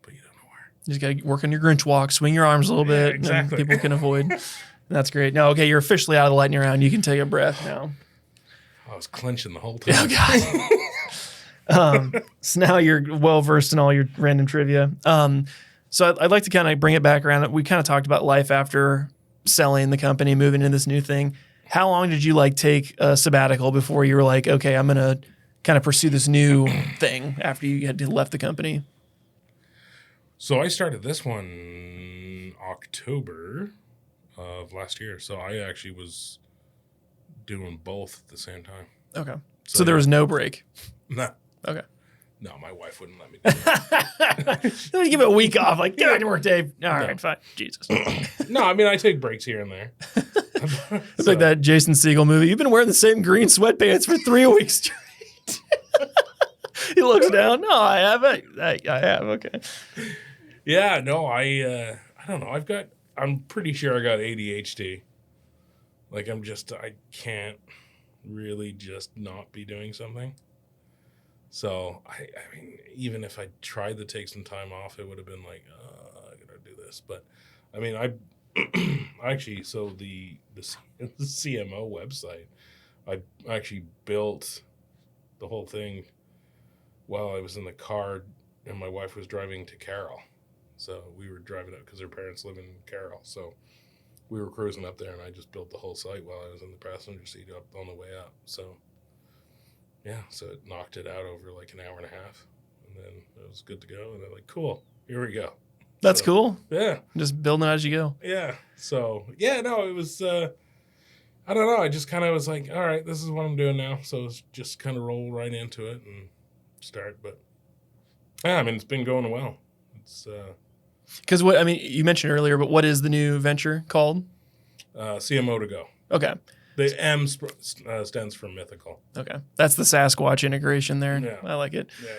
but you don't know where. You just got to work on your Grinch walk, swing your arms a little bit, exactly. And people can avoid. That's great. No, okay, you're officially out of the lightning round. You can take a breath now. I was clenching the whole time. Oh, God. So now you're well versed in all your random trivia. So I'd like to kind of bring it back around. We kind of talked about life after selling the company, moving into this new thing. How long did you like take a sabbatical before you were like, okay, I'm going to kind of pursue this new thing after you had left the company? So I started this one October of last year. So I actually was doing both at the same time. Okay. So there was no break. No. Okay. No, my wife wouldn't let me do that. Let me give it a week off. Like, get back to work, Dave. All right, fine. Jesus. No, I mean, I take breaks here and there. It's like that Jason Segel movie. You've been wearing the same green sweatpants for 3 weeks straight. He looks down. No, I haven't. I have. Okay. Yeah, no, I don't know. I'm pretty sure I got ADHD. Like, I can't really just not be doing something. So, I mean, even if I tried to take some time off, it would have been like, I gotta do this. But, I mean, I actually, so the CMO website, I actually built the whole thing while I was in the car and my wife was driving to Carroll. So we were driving up because her parents live in Carroll. So we were cruising up there and I just built the whole site while I was in the passenger seat up on the way up. So yeah, so it knocked it out over like an hour and a half and then it was good to go. And they're like, cool, here we go. That's cool. Yeah. Just building it as you go. Yeah. So yeah, no, it was, I don't know. I just kind of was like, all right, this is what I'm doing now. So it's just kind of roll right into it and start. But yeah, I mean, it's been going well. It's, Because you mentioned earlier, but what is the new venture called? CMO to go. Okay. The M stands for mythical. Okay. That's the Sasquatch integration there. Yeah. I like it. Yeah.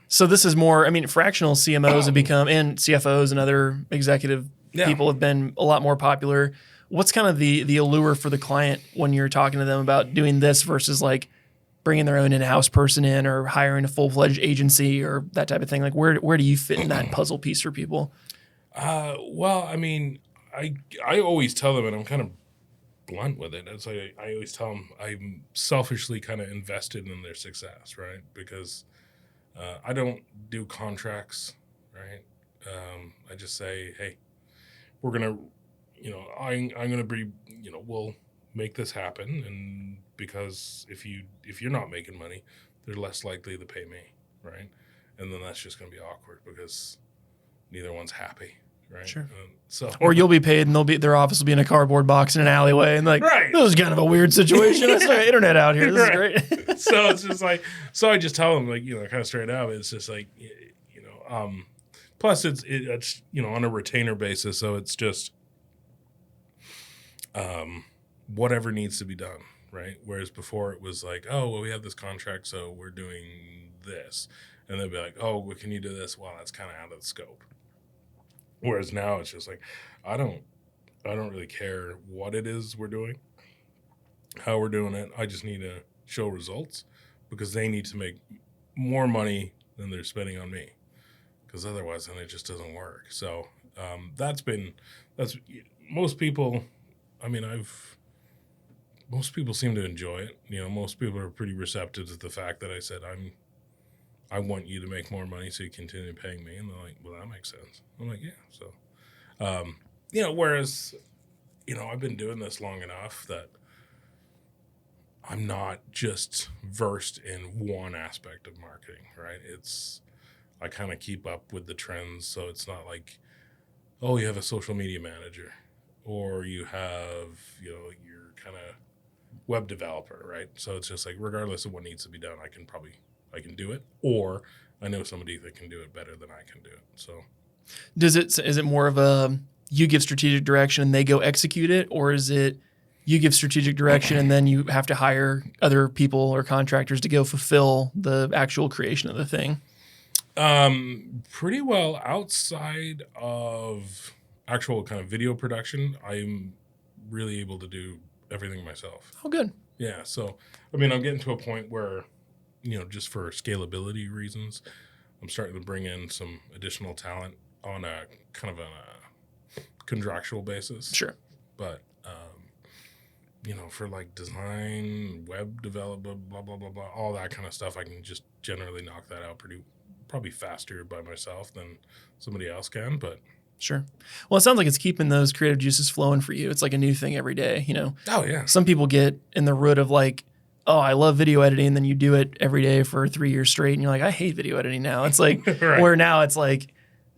So this is more, fractional CMOs have become, and CFOs and other executive people have been a lot more popular. What's kind of the allure for the client when you're talking to them about doing this versus like bringing their own in-house person in or hiring a full-fledged agency or that type of thing? Like where do you fit in that puzzle piece for people? Well, I mean, I always tell them, and I'm kind of blunt with it. It's like I always tell them I'm selfishly kind of invested in their success, right? Because I don't do contracts, right? I just say, hey, we're gonna, I'm gonna be, we'll make this happen, and because if you're not making money, they're less likely to pay me, right? And then that's just gonna be awkward because neither one's happy. Right. Sure. So, or you'll be paid, and their office will be in a cardboard box in an alleyway, and like, right. This is kind of a weird situation. That's the internet out here. This is great. So it's just like, so I just tell them like, kind of straight up. It's just like, plus it's on a retainer basis, so it's just, whatever needs to be done, right? Whereas before it was like, oh well, we have this contract, so we're doing this, and they'll be like, oh, well, can you do this? Well, that's kind of out of the scope. Whereas now it's just like, I don't really care what it is we're doing, how we're doing it. I just need to show results because they need to make more money than they're spending on me, because otherwise then it just doesn't work. So that's most people. I mean, most people seem to enjoy it. Most people are pretty receptive to the fact that I said I want you to make more money so you continue paying me. And they're like, well, that makes sense. I'm like, yeah. So, whereas, I've been doing this long enough that I'm not just versed in one aspect of marketing, right? I kind of keep up with the trends. So it's not like, oh, you have a social media manager or you have, your kind of web developer, right? So it's just like, regardless of what needs to be done, I can do it, or I know somebody that can do it better than I can do it. So is it more of a, you give strategic direction and they go execute it, or is it you give strategic direction and then you have to hire other people or contractors to go fulfill the actual creation of the thing? Pretty well outside of actual kind of video production, I'm really able to do everything myself. Oh, good. Yeah. So, I'm getting to a point where, just for scalability reasons, I'm starting to bring in some additional talent on a kind of a contractual basis. Sure. But, for like design, web development, blah, blah, blah, blah, all that kind of stuff, I can just generally knock that out probably faster by myself than somebody else can. But Sure. Well, it sounds like it's keeping those creative juices flowing for you. It's like a new thing every day, you know? Oh yeah. Some people get in the root of like, oh, I love video editing. Then you do it every day for 3 years straight. And you're like, I hate video editing now. It's like, Right. where now it's like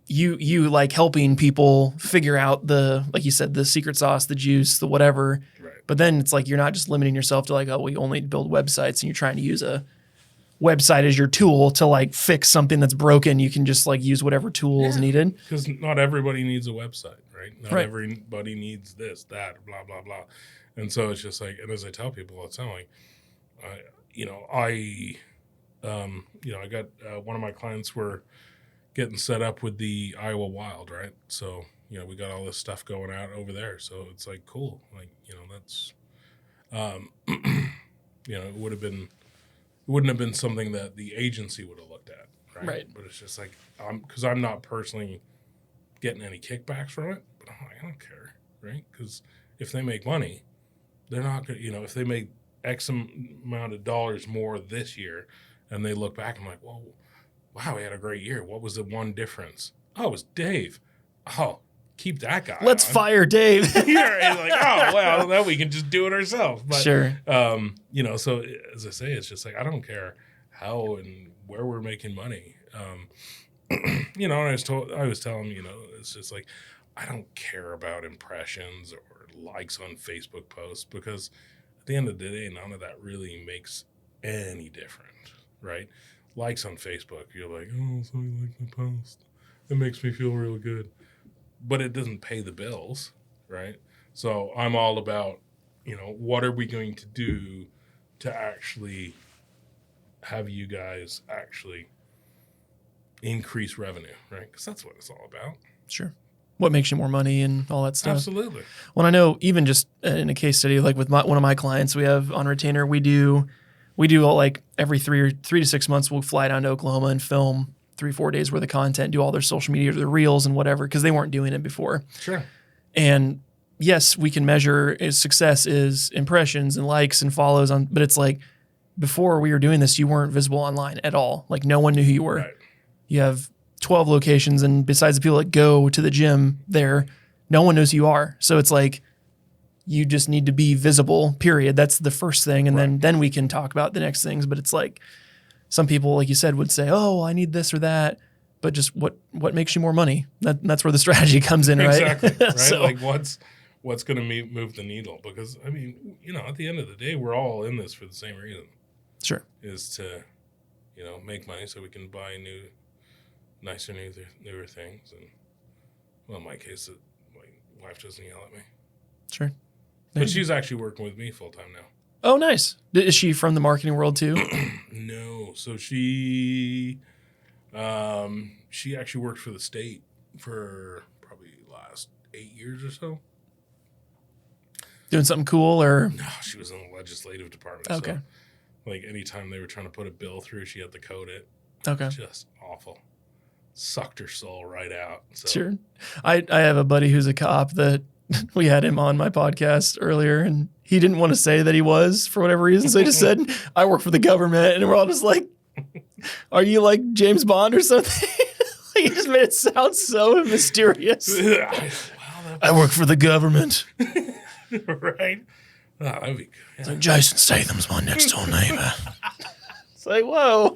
you like helping people figure out the, like you said, the secret sauce, the juice, the whatever. Right. But then it's like, you're not just limiting yourself to like, oh, we only build websites and you're trying to use a website as your tool to like fix something that's broken. You can just like use whatever tools needed. Because not everybody needs a website, right? Not Right. everybody needs this, that, blah, blah, blah. And so it's just like, and as I tell people all the time, like, I got one of my clients were getting set up with the Iowa Wild, right? So, we got all this stuff going out over there. So it's like, cool. Like, that's, it wouldn't have been something that the agency would have looked at, right? Right. But it's just like, because I'm not personally getting any kickbacks from it, but I'm like, I don't care, right? Because if they make money, they're not going to, if they make X amount of dollars more this year and they look back and I'm like, well, wow, we had a great year. What was the one difference? Oh, it was Dave. Oh, keep that guy. Let's on. fire Dave. Yeah, it's like, oh, well, now we can just do it ourselves. But, Sure. So as I say, it's just like, I don't care how and where we're making money. And I was telling him, it's just like, I don't care about impressions or likes on Facebook posts because at the end of the day, none of that really makes any difference, right? Likes on Facebook, you're like, oh, somebody liked my post. It makes me feel real good. But it doesn't pay the bills, right? So I'm all about, what are we going to do to actually have you guys actually increase revenue, right? Because that's what it's all about. Sure. What makes you more money and all that stuff. Absolutely. Well, I know even just in a case study, like with one of my clients we have on retainer, we do like every 3 to 6 months, we'll fly down to Oklahoma and film 3-4 days worth of content, do all their social media, their reels and whatever, because they weren't doing it before. Sure. And yes, we can measure success is impressions and likes and follows on, but it's like before we were doing this, you weren't visible online at all. Like no one knew who you were. Right. You have 12 locations, and besides the people that go to the gym there, no one knows who you are. So it's like you just need to be visible, period. That's the first thing. And then we can talk about the next things. But it's like some people, like you said, would say, oh, I need this or that. But just what makes you more money? That's where the strategy comes in, right? Exactly. Right. So, like what's going to move the needle? Because I mean, at the end of the day, we're all in this for the same reason. Sure. Is to, make money so we can buy nicer, newer things. And well, in my case, my wife doesn't yell at me. Sure. But she's actually working with me full time now. Oh, nice. Is she from the marketing world too? No. So she actually worked for the state for probably the last 8 years or so. Doing something cool or? No, she was in the legislative department. Okay. So, like anytime they were trying to put a bill through, she had to code it. Okay. Just awful. Sucked her soul right out. So. Sure. I have a buddy who's a cop that we had him on my podcast earlier, and he didn't want to say that he was for whatever reason. So he just said, I work for the government. And we're all just like, are you like James Bond or something? He just made it sound so mysterious. I work for the government. Right? Oh, that'd be good. Yeah. It's like Jason Statham's my next door neighbor. It's like, whoa.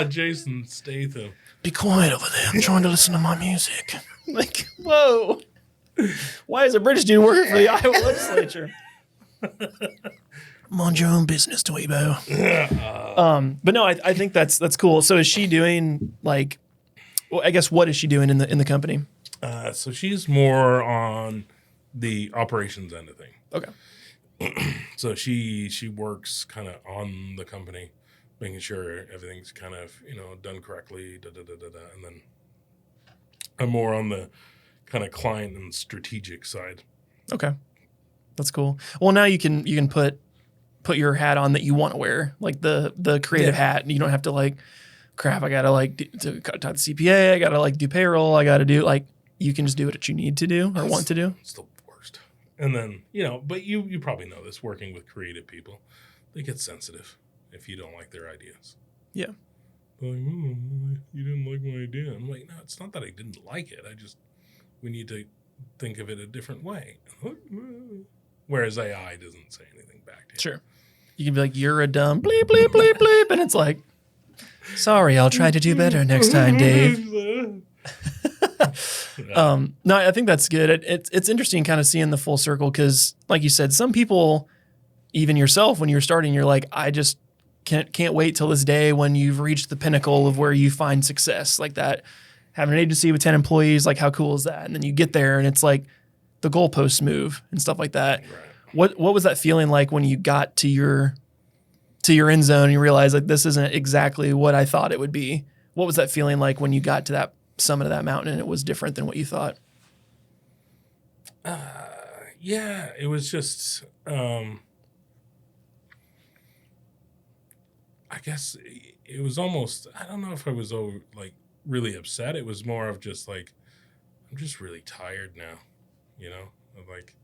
Jason Statham. Be quiet over there. I'm trying to listen to my music. Like, whoa. Why is a British dude working for the Iowa legislature? Mind your own business, Dweebo. But no, I think that's cool. So is she doing like, well, I guess what is she doing in the company? So she's more on the operations end of thing. Okay. So she works kind of on the company, making sure everything's kind of done correctly. And then I'm more on the kind of client and strategic side. Okay, that's cool. Well, now you can put your hat on that you want to wear, like the creative hat, and you don't have to like, crap, I gotta like to talk to CPA, I gotta like do payroll, I gotta do like, you can just do what you need to do or want to do. It's the worst. And then but you probably know this, working with creative people, they get sensitive if you don't like their ideas. Yeah. They're like, oh, you didn't like my idea. I'm like, no, it's not that I didn't like it. I just we need to think of it a different way. Whereas AI doesn't say anything back to you. Sure. You can be like, you're a dumb bleep, bleep, bleep, bleep. And it's like, sorry, I'll try to do better next time, Dave. No, I think that's good. It's interesting kind of seeing the full circle because, like you said, some people, even yourself, when you're starting, you're like, I just can't wait till this day when you've reached the pinnacle of where you find success like that. Having an agency with 10 employees, like how cool is that? And then you get there and it's like the goalposts move and stuff like that. Right. What was that feeling like when you got to your end zone and you realized like this isn't exactly what I thought it would be? What was that feeling like when you got to that summit of that mountain and it was different than what you thought? Yeah, it was just, I guess it was almost, I don't know if I was really upset. It was more of just like, I'm just really tired now, you know, like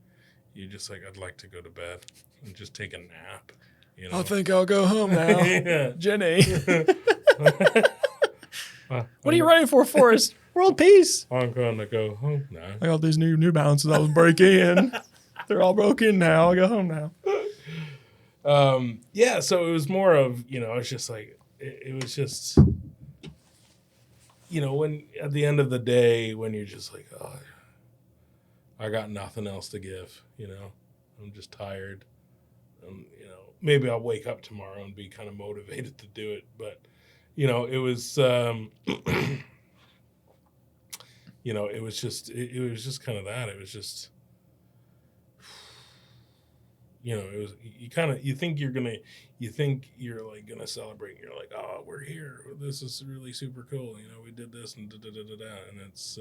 you're just like, I'd like to go to bed and just take a nap. You know? I think I'll go home now. Yeah. Jenny. What are you running for, Forrest? World peace. I'm going to go home now. I got these New Balances I was breaking. They're all broken now. I go home now. Yeah, so it was more of, you know, it's just like, it was just, you know, when at the end of the day, when you're just like, oh, I got nothing else to give, you know, I'm just tired. You know, maybe I'll wake up tomorrow and be kind of motivated to do it. But, you know, it was, you know, it was just kind of that. It was just, you know, it was, you think you're like gonna celebrate. And you're like, oh, we're here. This is really super cool. You know, we did this and da-da-da-da-da. And it's,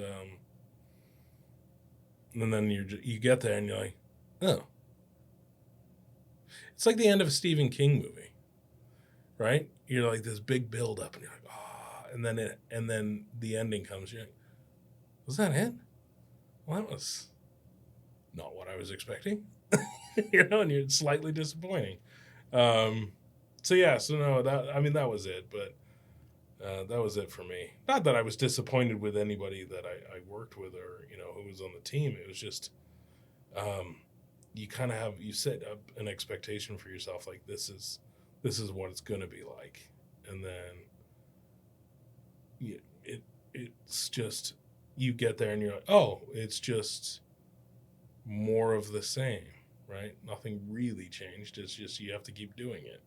and then you get there and you're like, oh. It's like the end of a Stephen King movie, right? You're like this big build up and you're like, oh, and then the ending comes. You're like, was that it? Well, that was not what I was expecting. You know, and you're slightly disappointing. So yeah, so no, that was it, but that was it for me. Not that I was disappointed with anybody that I worked with or, you know, who was on the team. It was just, you kind of you set up an expectation for yourself, like this is what it's going to be like. And then it's just, you get there and you're like, oh, it's just more of the same. Right? Nothing really changed. It's just you have to keep doing it.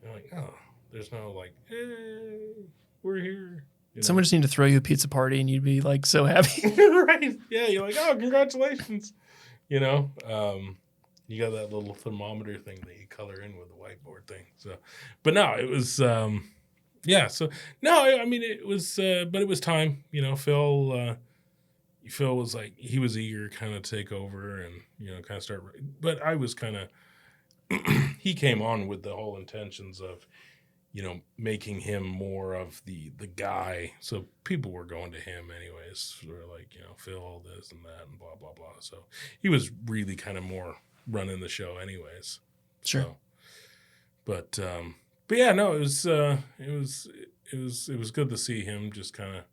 You're like, oh, there's no like, hey, we're here. Someone just need to throw you a pizza party and you'd be like so happy. Right? Yeah, you're like, oh, congratulations. You know, you got that little thermometer thing that you color in with the whiteboard thing. So, but no, it was, yeah. So no, I mean, it was, but it was time. You know, Phil was like, he was eager kind of take over and, you know, kind of start. But I was kind of, he came on with the whole intentions of, you know, making him more of the guy. So people were going to him anyways. They're like, you know, Phil, all this and that and blah, blah, blah. So he was really kind of more running the show anyways. Sure. So, but yeah, no, it was good to see him just kind of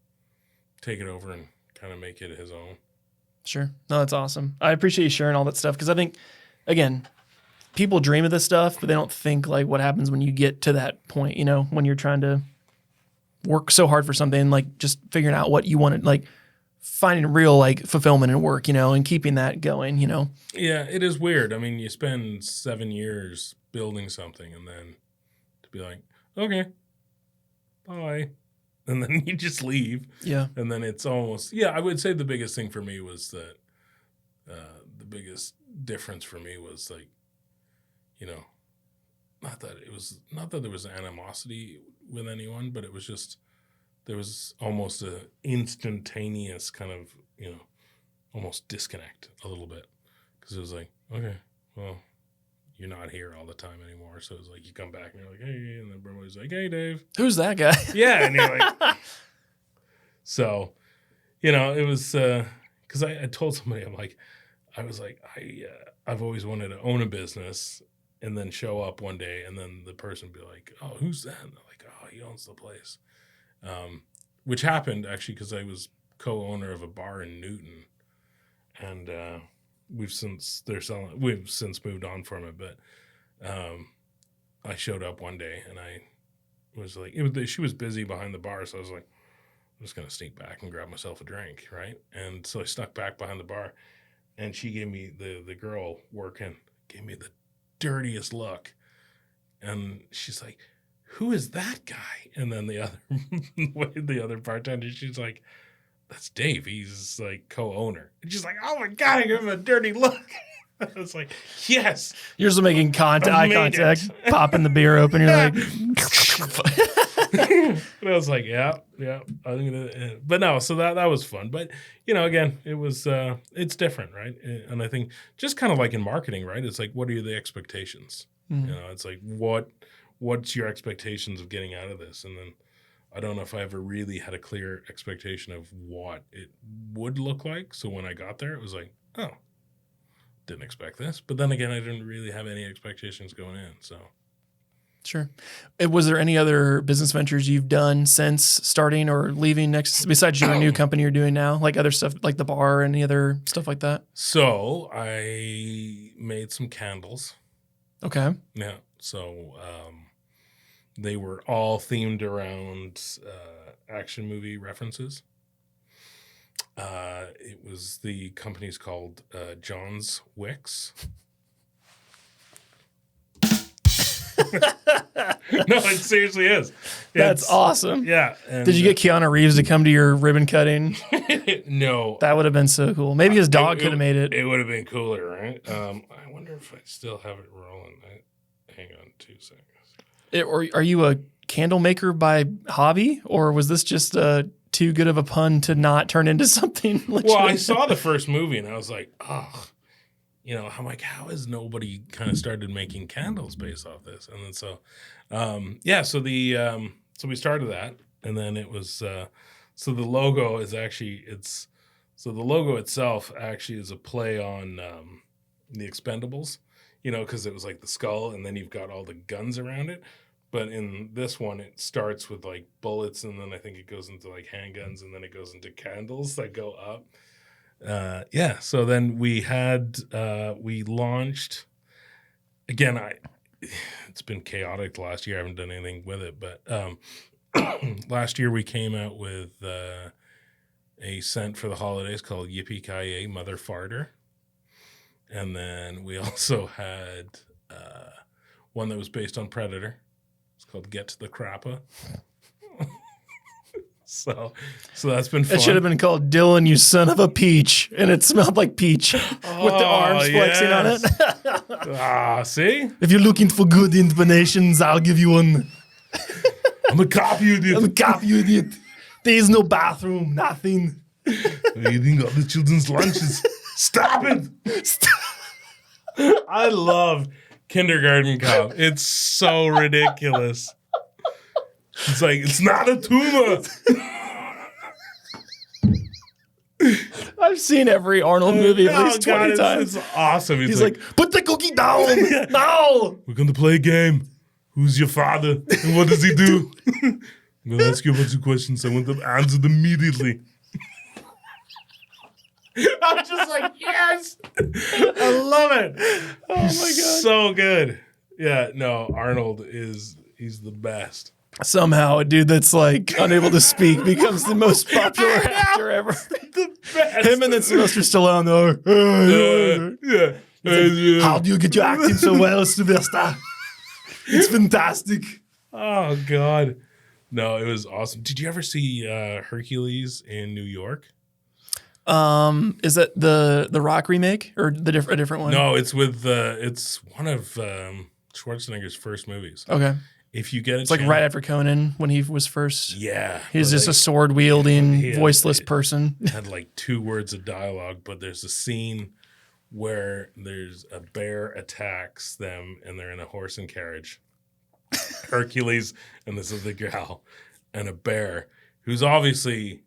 take it over and kind of make it his own. Sure. No, that's awesome. I appreciate you sharing all that stuff because I think, again, people dream of this stuff, but they don't think like what happens when you get to that point, you know, when you're trying to work so hard for something, like just figuring out what you want to, like finding real like fulfillment in work, you know, and keeping that going, you know. Yeah, it is weird. I mean, you spend 7 years building something and then to be like, okay, bye. And then you just leave. Yeah. And then it's almost, yeah, I would say the biggest thing for me was that the biggest difference for me was like, you know, not that there was animosity with anyone, but it was just, there was almost a instantaneous kind of, you know, almost disconnect a little bit. Because it was like, okay, well, you're not here all the time anymore. So it's like you come back and you're like, hey, and then everybody's like, hey, Dave. Who's that guy? Yeah, and you're like, so, you know, it was, because I told somebody, I've always wanted to own a business and then show up one day and then the person be like, oh, who's that? And they're like, oh, he owns the place. Which happened actually because I was co-owner of a bar in Newton and we've since moved on from it. But I showed up one day and I was like, she was busy behind the bar, so I was like, I'm just gonna sneak back and grab myself a drink, right? And so I snuck back behind the bar, and she gave me the girl working gave me the dirtiest look, and she's like, "Who is that guy?" And then the other bartender, she's like, "That's Dave. He's like co-owner." And she's like, "Oh my God," I gave him a dirty look. I was like, "Yes." You're just making eye contact, popping the beer open. You're like, and I was like, yeah. I'm gonna, but no. So that was fun. But again, it was it's different, right? And I think just kind of like in marketing, right? It's like, what are the expectations? Mm-hmm. It's like what's your expectations of getting out of this? And then I don't know if I ever really had a clear expectation of what it would look like. So when I got there, it was like, oh, didn't expect this. But then again, I didn't really have any expectations going in. So. Sure. Was there any other business ventures you've done since starting or leaving next, besides your new company you're doing now, like other stuff like the bar and any other stuff like that? So I made some candles. Okay. Yeah. So they were all themed around action movie references. The company's called John's Wicks. No, it seriously is. That's awesome. Yeah. Did you get Keanu Reeves to come to your ribbon cutting? No. That would have been so cool. Maybe his dog could have made it. It would have been cooler, right? I wonder if I still have it rolling. Hang on 2 seconds. Or are you a candle maker by hobby, or was this just too good of a pun to not turn into something legitimate? Well, I saw the first movie and I was like, oh. I'm like, how has nobody kind of started making candles based off this? And then so we started that, and then it was so the logo is actually the logo itself actually is a play on the Expendables, because it was like the skull, and then you've got all the guns around it. But in this one, it starts with like bullets, and then I think it goes into like handguns, and then it goes into candles that go up. So then we launched again. It's been chaotic the last year. I haven't done anything with it, but last year we came out with a scent for the holidays called Yippee-Ki-Yay Mother Farter. And then we also had one that was based on Predator. It's called Get to the Crappa. So that's been fun. It should have been called Dylan, you son of a peach. And it smelled like peach with the arms flexing on it. See? If you're looking for good intonations, I'll give you one. I'm a cop, you idiot. There is no bathroom, nothing. Eating all the children's lunches. Stop it. I love Kindergarten Cop. It's so ridiculous. It's like, it's not a tumor. I've seen every Arnold movie at least 20 times. It's awesome. He's like, put the cookie down. No. We're going to play a game. Who's your father? And what does he do? I'm going to ask you a bunch of questions. I want them answered immediately. I'm just like, yes. I love it. Oh, my God. So good. Yeah, no, Arnold he's the best. Somehow a dude that's like unable to speak becomes the most popular actor ever. The best. Him and then Sylvester Stallone though. How do you get your acting so well, Sylvester? It's fantastic. Oh God. No, it was awesome. Did you ever see Hercules in New York? Is that the Rock remake or a different one? No, it's with it's one of Schwarzenegger's first movies. Okay. If you get it's like right after Conan when he was first. Yeah. He's just a sword wielding, voiceless person. Had like 2 words of dialogue, but there's a scene where there's a bear attacks them and they're in a horse and carriage. Hercules and this is the gal and a bear who's obviously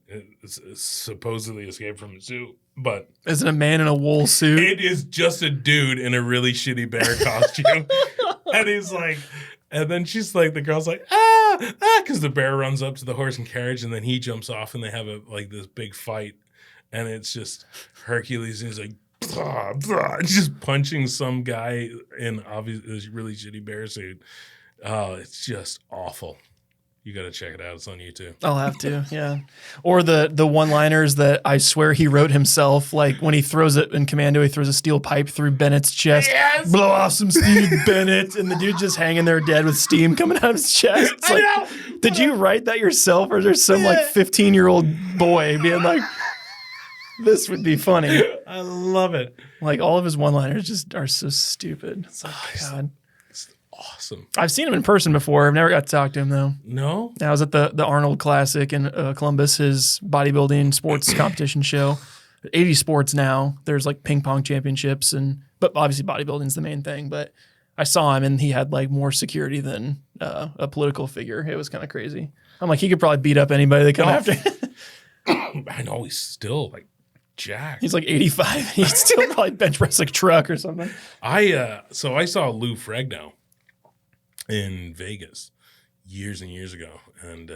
supposedly escaped from the zoo, but is it a man in a wool suit? It is just a dude in a really shitty bear costume. And he's like, and then she's like, the girl's like, because the bear runs up to the horse and carriage, and then he jumps off, and they have this big fight. and it's just Hercules, and he's like, blah, blah, just punching some guy in obviously a really shitty bear suit. Oh, it's just awful. You got to check it out. It's on YouTube. I'll have to, yeah. Or the one-liners that I swear he wrote himself, like when he throws it in Commando, he throws a steel pipe through Bennett's chest. Yes! Blow off some steam, Bennett. And the dude just hanging there dead with steam coming out of his chest. It's like, I know. did you write that yourself, or is there some like 15-year-old boy being like, this would be funny? I love it. Like all of his one-liners just are so stupid. It's like, God. It's awesome. I've seen him in person before. I've never got to talk to him though. No? I was at the Arnold Classic in Columbus, his bodybuilding sports competition show. 80 sports now. There's like ping pong championships, but obviously bodybuilding's the main thing. But I saw him and he had like more security than a political figure. It was kind of crazy. I'm like, he could probably beat up anybody that come after him. I know he's still like jacked. He's like 85. He'd still probably bench press like a truck or something. So I saw Lou Ferrigno in Vegas years and years ago, and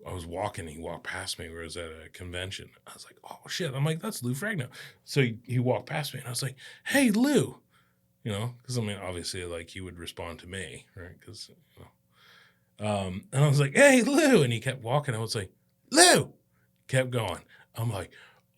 I was walking. He walked past me. Where I was at a convention. I was like, "Oh shit!" I'm like, "That's Lou Ferrigno." So he walked past me, and I was like, "Hey, Lou," because I mean, obviously, like he would respond to me, right? Because and I was like, "Hey, Lou," and he kept walking. I was like, "Lou," kept going. I'm like,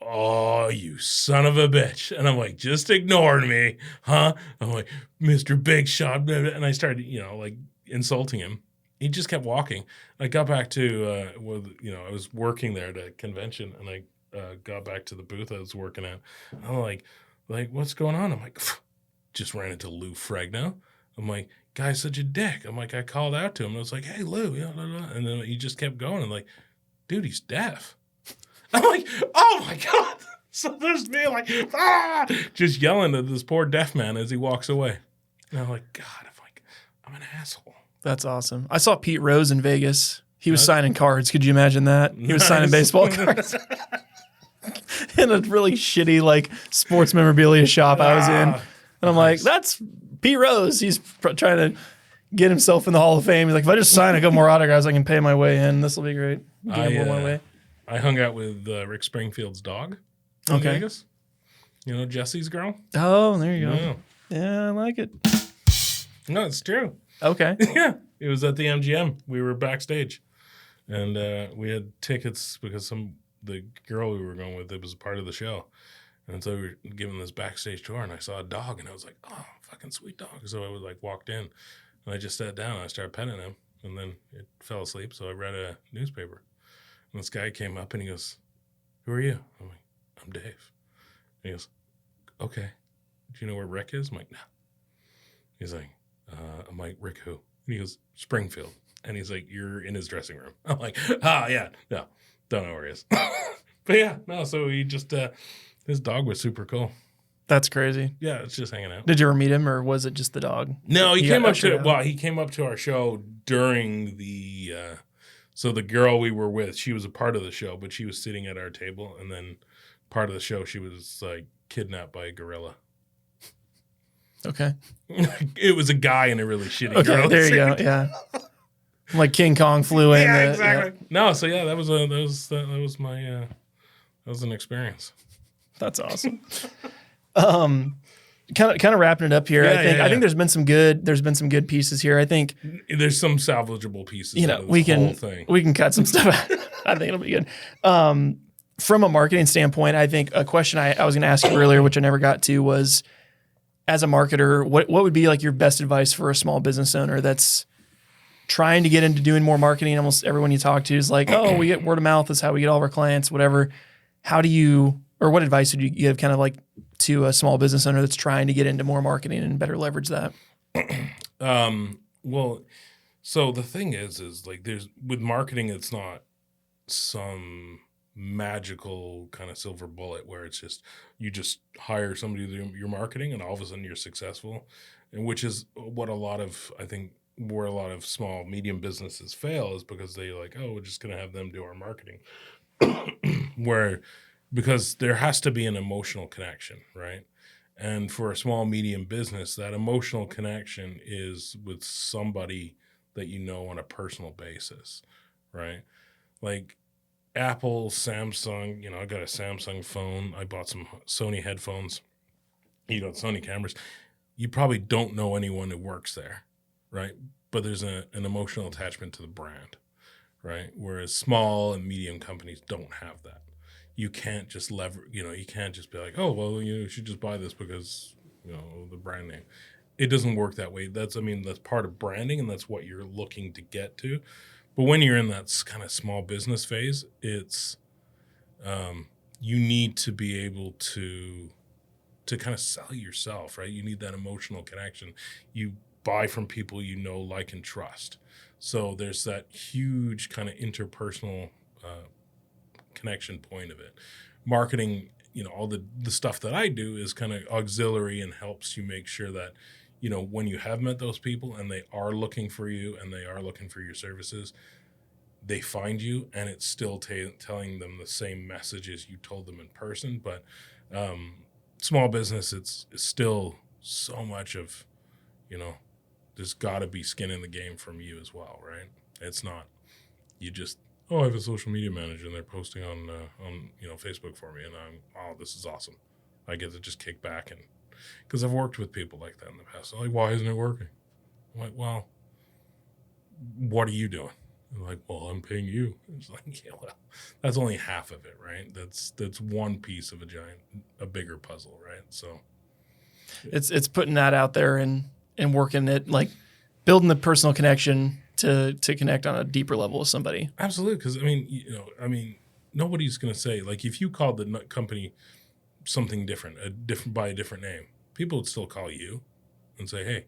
"Oh, you son of a bitch." And I'm like, "Just ignored me, huh?" I'm like, "Mr. Big Shot." And I started, like insulting him. He just kept walking. I got back to, I was working there at a convention, and I got back to the booth I was working at. I'm like, what's going on? I'm like, just ran into Lou Ferrigno. I'm like, guy's such a dick. I'm like, I called out to him. I was like, "Hey, Lou," and then he just kept going. And like, dude, he's deaf. I'm like, oh my God. So there's me like, just yelling at this poor deaf man as he walks away. And I'm like, God, I'm an asshole. That's awesome. I saw Pete Rose in Vegas. He was signing cards. Could you imagine that? He was signing baseball cards in a really shitty like sports memorabilia shop I was in. And I'm like, that's Pete Rose. He's trying to get himself in the Hall of Fame. He's like, if I just sign a couple more autographs, I can pay my way in. This will be great. Gamble my way. I hung out with Rick Springfield's dog in Vegas. Jesse's girl. Oh, there you go. Yeah, I like it. No, it's true. Okay. Yeah. It was at the MGM. We were backstage. And we had tickets because the girl we were going with, it was a part of the show. And so we were given this backstage tour, and I saw a dog, and I was like, oh, fucking sweet dog. So I was like, walked in, and I just sat down, and I started petting him, and then it fell asleep, so I read a newspaper. And this guy came up and he goes, "Who are you?" I'm like, "I'm Dave." And he goes, "Okay. Do you know where Rick is?" I'm like, "No." He's like, I'm like, "Rick who?" And he goes, "Springfield." And he's like, "You're in his dressing room." I'm like, yeah, no, don't know where he is. But yeah, no, so he just, his dog was super cool. That's crazy. Yeah, it's just hanging out. Did you ever meet him, or was it just the dog? No, he came up to our show during the, so the girl we were with, she was a part of the show, but she was sitting at our table, and then part of the show, she was like kidnapped by a gorilla. Okay. It was a guy in a really shitty gorilla. Okay, there you go. Yeah. Like King Kong flew in. Yeah, exactly. Yeah. No, so yeah, that was my that was an experience. That's awesome. Kind of wrapping it up here. I think there's been some good pieces here. I think there's some salvageable pieces. We can cut some stuff out. I think it'll be good. From a marketing standpoint, I think a question I was going to ask you earlier, which I never got to, was as a marketer, what would be like your best advice for a small business owner that's trying to get into doing more marketing? Almost everyone you talk to is like, "Oh, we get word of mouth. That's how we get all of our clients, whatever." What advice would you give kind of like to a small business owner that's trying to get into more marketing and better leverage that? Well, so the thing is like with marketing, it's not some magical kind of silver bullet where it's just, you just hire somebody to do your marketing and all of a sudden you're successful. And which is what where a lot of small, medium businesses fail, is because they like, "Oh, we're just going to have them do our marketing." Because there has to be an emotional connection, right? And for a small, medium business, that emotional connection is with somebody that you know on a personal basis, right? Like, Apple, Samsung, I got a Samsung phone. I bought some Sony headphones. You got Sony cameras. You probably don't know anyone who works there, right? But there's an emotional attachment to the brand, right? Whereas small and medium companies don't have that. You can't just you can't just be like, oh, well, you should just buy this because, the brand name. It doesn't work that way. That's part of branding, and that's what you're looking to get to. But when you're in that kind of small business phase, it's you need to be able to kind of sell yourself, right? You need that emotional connection. You buy from people you know, like, and trust. So there's that huge kind of interpersonal connection point of it. Marketing, all the stuff that I do is kind of auxiliary and helps you make sure that, when you have met those people and they are looking for you and they are looking for your services, they find you, and it's still telling them the same message as you told them in person. But small business, it's still so much of, there's got to be skin in the game from you as well, right? It's not you just, I have a social media manager and they're posting on Facebook for me, and this is awesome. I get to just kick back, and because I've worked with people like that in the past. They're like, why isn't it working? I'm like, well, what are you doing? They're like, well, I'm paying you. It's like, yeah, well, that's only half of it, right? That's one piece of a bigger puzzle, right? So it's putting that out there and working it, like building the personal connection to connect on a deeper level with somebody. Absolutely, because nobody's going to say, like, if you called the company something different by a different name, people would still call you and say, hey,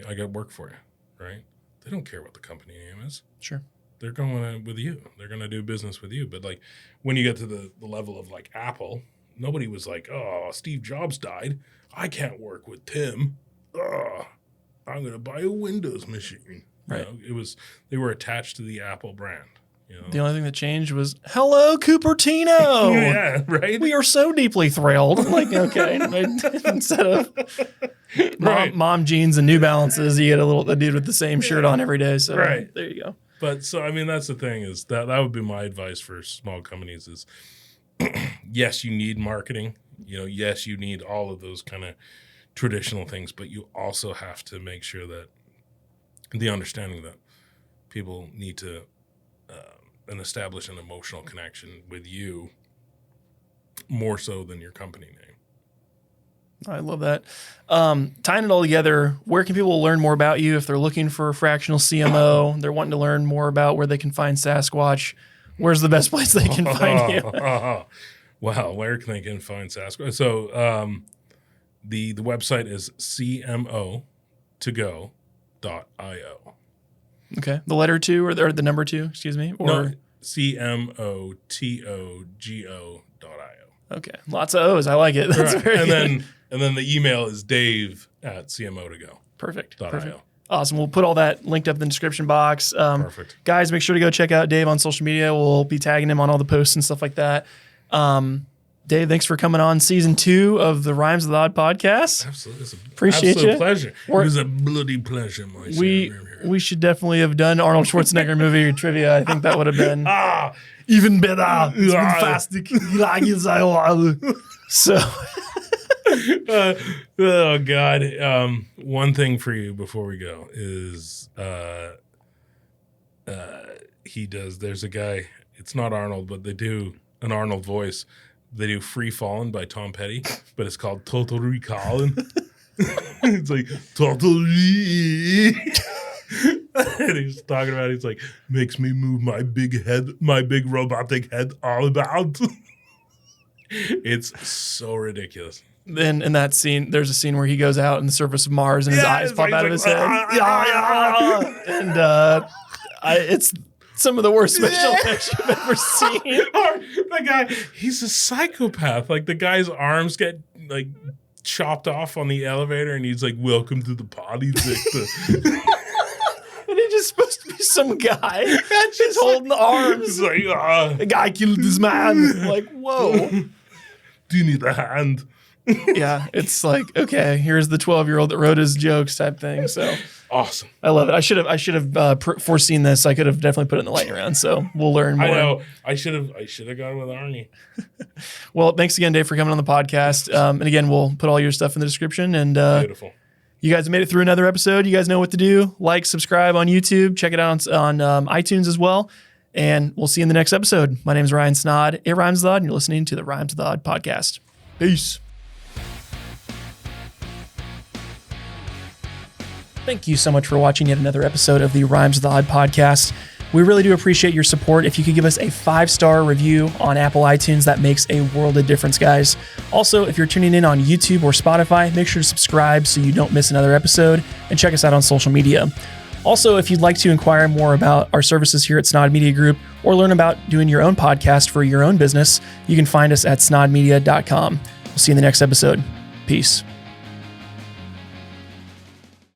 I got work for you, right? They don't care what the company name is. Sure. They're going with you. They're going to do business with you. But like when you get to the level of like Apple, nobody was like, oh, Steve Jobs died. I can't work with Tim. I'm going to buy a Windows machine. Right. They were attached to the Apple brand. The only thing that changed was, hello, Cupertino. Yeah, right? We are so deeply thrilled. Like, okay. Instead of mom jeans and New Balances, you get a dude with the same shirt on every day. So right. There you go. But so, that's the thing is that would be my advice for small companies is, yes, you need marketing. Yes, you need all of those kind of traditional things, but you also have to make sure that the understanding that people need to and establish an emotional connection with you more so than your company name. I love that. Tying it all together, where can people learn more about you if they're looking for a fractional CMO, they're wanting to learn more about where they can find Sasquatch? Where's the best place they can find you? Wow, where can they find Sasquatch? So the website is cmotogo.io. Okay. The letter 2 or the number 2, excuse me? Or no, cmotogo.io. Okay. Lots of O's. I like it. That's right. very good. And then the email is dave@cmotogo.io. Perfect. Awesome. We'll put all that linked up in the description box. Perfect. Guys, make sure to go check out Dave on social media. We'll be tagging him on all the posts and stuff like that. Dave, thanks for coming on season 2 of the Rhymes of the Odd podcast. Absolutely. It's Appreciate you. Pleasure. It was a bloody pleasure, we should definitely have done Arnold Schwarzenegger movie trivia. I think that would have been even better. It's fantastic. So, oh God. One thing for you before we go is there's a guy, it's not Arnold, but they do an Arnold voice. They do Free Fallin' by Tom Petty, but it's called Total Recallin'. It's like, Total and he's talking about, he's like, makes me move my big robotic head all about. It's so ridiculous. Then in that scene, there's a scene where he goes out in the surface of Mars and his eyes pop out of his head. And it's some of the worst special effects you've ever seen. The guy, he's a psychopath. Like the guy's arms get like chopped off on the elevator and he's like, welcome to the party, Victor. And he's just supposed to be some guy just holding the arms. He's like, the guy killed this man. Like, whoa. Do you need a hand? Yeah, it's like, okay, here's the 12-year-old that wrote his jokes type thing. So Awesome. I love it. I should have foreseen this. I could have definitely put it in the lightning round. So we'll learn more. I know. I should have gone with Arnie. Well, thanks again, Dave, for coming on the podcast. And again, we'll put all your stuff in the description. And Beautiful. You guys made it through another episode. You guys know what to do. Like, subscribe on YouTube. Check it out on iTunes as well. And we'll see you in the next episode. My name is Ryan Snaadt. It rhymes with odd, and you're listening to the Rhymes with Odd podcast. Peace. Thank you so much for watching yet another episode of the Rhymes with Odd podcast. We really do appreciate your support. If you could give us a 5-star review on Apple iTunes, that makes a world of difference, guys. Also, if you're tuning in on YouTube or Spotify, make sure to subscribe so you don't miss another episode, and check us out on social media. Also, if you'd like to inquire more about our services here at Snaadt Media Group or learn about doing your own podcast for your own business, you can find us at snaadmedia.com. We'll see you in the next episode. Peace.